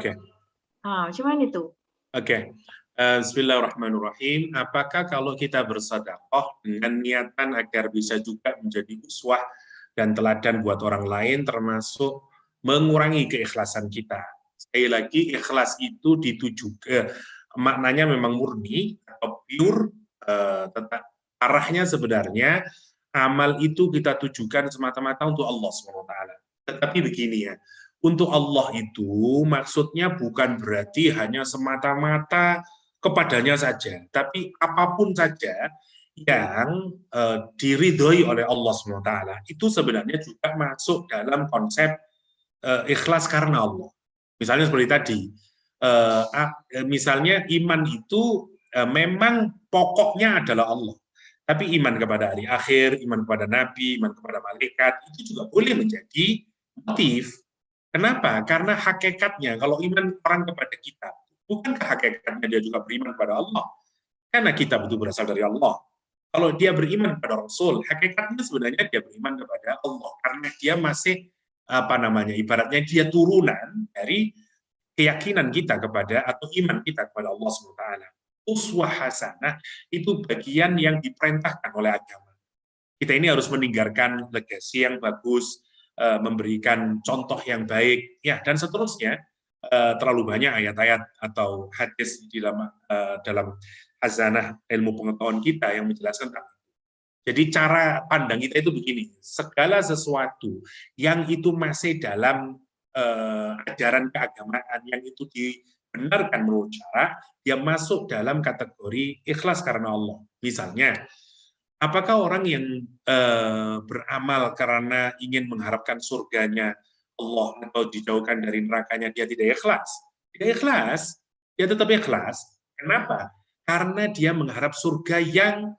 [SPEAKER 2] macam mana tu?
[SPEAKER 1] Bismillahirrahmanirrahim. Apakah kalau kita bersedekah dengan niatan agar bisa juga menjadi uswah dan teladan buat orang lain, termasuk mengurangi keikhlasan kita? Sekali lagi, ikhlas itu maknanya memang murni atau pure, tetap arahnya sebenarnya amal itu kita tujukan semata-mata untuk Allah SWT. Tetapi begini ya, untuk Allah itu maksudnya bukan berarti hanya semata-mata kepadanya saja, tapi apapun saja yang diridhoi oleh Allah SWT itu sebenarnya juga masuk dalam konsep ikhlas karena Allah. Misalnya seperti tadi, misalnya iman itu memang pokoknya adalah Allah. Tapi iman kepada hari akhir, iman kepada Nabi, iman kepada malaikat, itu juga boleh menjadi motif. Kenapa? Karena hakikatnya, kalau iman orang kepada kitab, bukankah hakikatnya dia juga beriman kepada Allah? Karena kitab itu berasal dari Allah. Kalau dia beriman kepada Rasul, hakikatnya sebenarnya dia beriman kepada Allah. Karena dia masih, ibaratnya dia turunan dari keyakinan kita kepada, atau iman kita kepada Allah SWT. Uswah hasanah itu bagian yang diperintahkan oleh agama. Kita ini harus meninggalkan legasi yang bagus, memberikan contoh yang baik, ya, dan seterusnya. Terlalu banyak ayat-ayat atau hadis di dalam hazanah ilmu pengetahuan kita yang menjelaskan tentang itu. Jadi cara pandang kita itu begini, segala sesuatu yang itu masih dalam ajaran keagamaan yang itu dibenarkan menurut syara, dia masuk dalam kategori ikhlas karena Allah. Misalnya, apakah orang yang beramal karena ingin mengharapkan surganya Allah atau dijauhkan dari nerakanya, dia tidak ikhlas? Tidak ikhlas, dia tetap ikhlas. Kenapa? Karena dia mengharap surga yang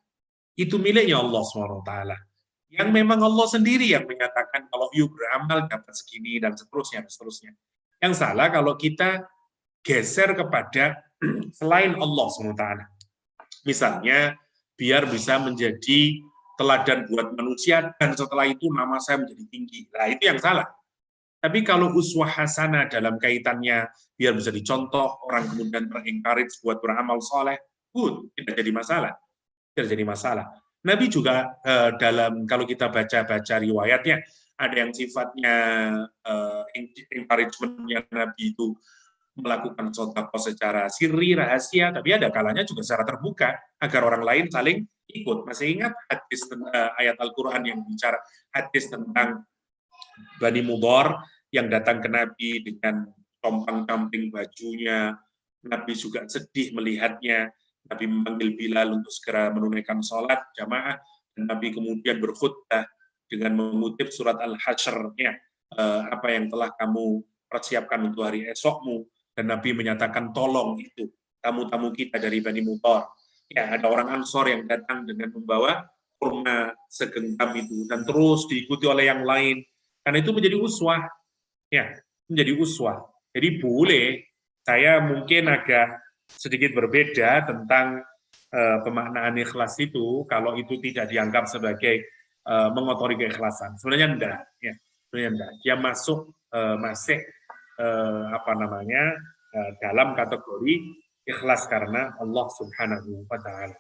[SPEAKER 1] itu miliknya Allah SWT. Yang memang Allah sendiri yang menyatakan kalau you beramal dapat segini dan seterusnya dan seterusnya. Yang salah kalau kita geser kepada selain Allah SWT. Misalnya biar bisa menjadi teladan buat manusia dan setelah itu nama saya menjadi tinggi. Nah, itu yang salah. Tapi kalau uswah hasanah dalam kaitannya biar bisa dicontoh, orang kemudian ter-encourage buat beramal soleh, good, tidak jadi masalah. Tidak jadi masalah. Nabi juga dalam, kalau kita baca-baca riwayatnya, ada yang sifatnya encouragement-nya Nabi itu melakukan sedekah secara sirri, rahasia, tapi ada kalanya juga secara terbuka, agar orang lain saling ikut. Masih ingat hadis ayat Al-Quran yang bicara hadis tentang Bani Mudhar yang datang ke Nabi dengan compang-camping bajunya, Nabi juga sedih melihatnya, Nabi memanggil Bilal untuk segera menunaikan sholat jamaah, dan Nabi kemudian berkhutbah dengan mengutip surat Al-Hasyr-nya, apa yang telah kamu persiapkan untuk hari esokmu, dan Nabi menyatakan tolong itu tamu-tamu kita dari Bani Mudhar. Ya, ada orang Ansor yang datang dengan membawa kurma segenggam itu, dan terus diikuti oleh yang lain, karena itu menjadi uswah, ya, menjadi uswah. Jadi boleh, saya mungkin agak sedikit berbeda tentang pemaknaan ikhlas itu, kalau itu tidak dianggap sebagai mengotori keikhlasan. Sebenarnya enggak, ya. Sebenarnya enggak. Dia masuk masih dalam kategori ikhlas karena Allah Subhanahu wa Ta'ala.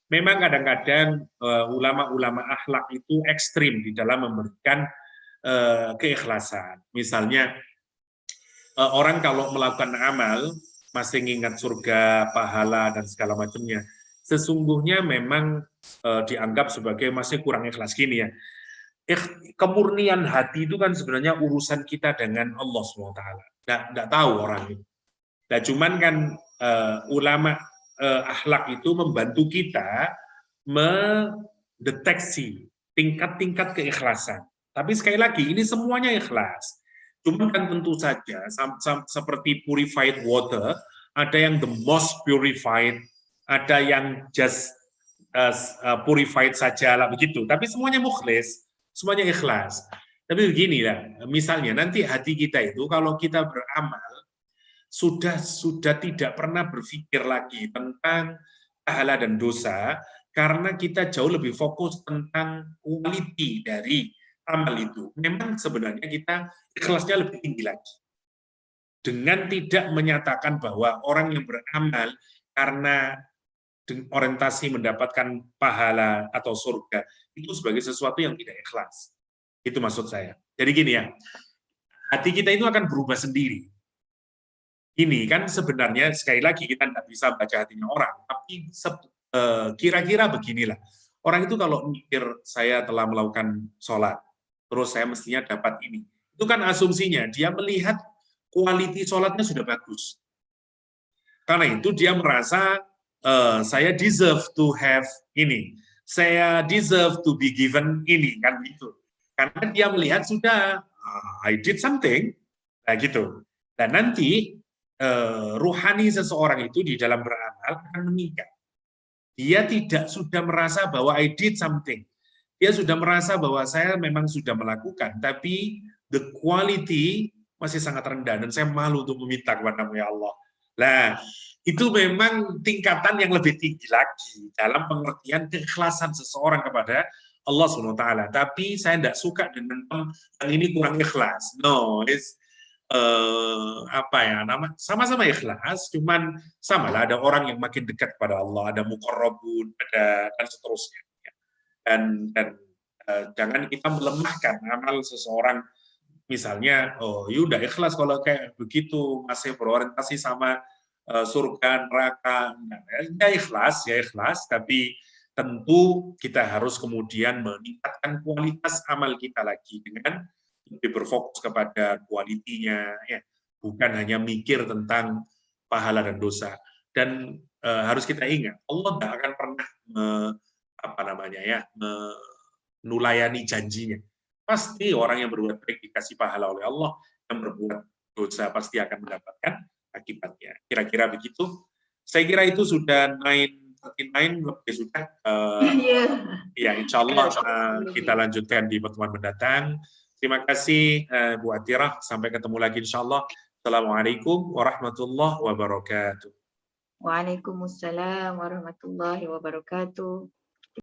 [SPEAKER 1] Memang kadang-kadang ulama-ulama akhlak itu ekstrim di dalam memberikan keikhlasan. Misalnya orang kalau melakukan amal masih mengingat surga, pahala, dan segala macamnya, sesungguhnya memang dianggap sebagai masih kurang ikhlas. Gini ya, kemurnian hati itu kan sebenarnya urusan kita dengan Allah SWT. Nggak tahu orang itu. Nah, cuman kan ulama akhlak itu membantu kita mendeteksi tingkat-tingkat keikhlasan. Tapi sekali lagi, ini semuanya ikhlas. Cuma kan tentu saja, seperti purified water, ada yang the most purified, ada yang just purified saja lah begitu. Tapi semuanya mukhlis, semuanya ikhlas. Tapi begini lah, misalnya nanti hati kita itu kalau kita beramal sudah tidak pernah berpikir lagi tentang pahala dan dosa, karena kita jauh lebih fokus tentang quality dari amal itu. Memang sebenarnya kita ikhlasnya lebih tinggi lagi. Dengan tidak menyatakan bahwa orang yang beramal karena orientasi mendapatkan pahala atau surga, itu sebagai sesuatu yang tidak ikhlas. Itu maksud saya. Jadi gini ya, hati kita itu akan berubah sendiri. ini kan sebenarnya sekali lagi kita tidak bisa baca hatinya orang, tapi kira-kira beginilah. Orang itu kalau mikir saya telah melakukan sholat, terus saya mestinya dapat ini. Itu kan asumsinya, dia melihat quality sholatnya sudah bagus. Karena itu dia merasa saya deserve to have ini, saya deserve to be given ini, kan gitu. Karena dia melihat sudah I did something, nah gitu. Dan nanti ruhani seseorang itu di dalam beramal akan meningkat. Dia tidak sudah merasa bahwa I did something. Dia sudah merasa bahwa saya memang sudah melakukan, tapi the quality masih sangat rendah dan saya malu untuk meminta kepada-Mu ya Allah. Nah, itu memang tingkatan yang lebih tinggi lagi dalam pengertian keikhlasan seseorang kepada Allah SWT. Tapi saya tidak suka dengan yang ini kurang ikhlas. No, it's sama-sama ikhlas, cuman samalah ada orang yang makin dekat kepada Allah, ada muqarrabun, ada dan seterusnya. Dan jangan kita melemahkan amal seseorang. Misalnya, udah ikhlas kalau kayak begitu, masih berorientasi sama surga, neraka, ya ikhlas, tapi tentu kita harus kemudian meningkatkan kualitas amal kita lagi dengan lebih berfokus kepada kualitinya, ya, bukan hanya mikir tentang pahala dan dosa. Dan harus kita ingat, Allah tidak akan pernah menulayani janjinya. Pasti orang yang berbuat baik dikasih pahala oleh Allah, yang berbuat dosa pasti akan mendapatkan akibatnya. Kira-kira begitu. Saya kira itu sudah 9:39 lebih sudah. Ya, insya Allah kita lanjutkan di pertemuan mendatang. Terima kasih Bu Atirah. Sampai ketemu lagi insya Allah. Assalamualaikum warahmatullahi wabarakatuh.
[SPEAKER 2] Waalaikumsalam warahmatullahi wabarakatuh.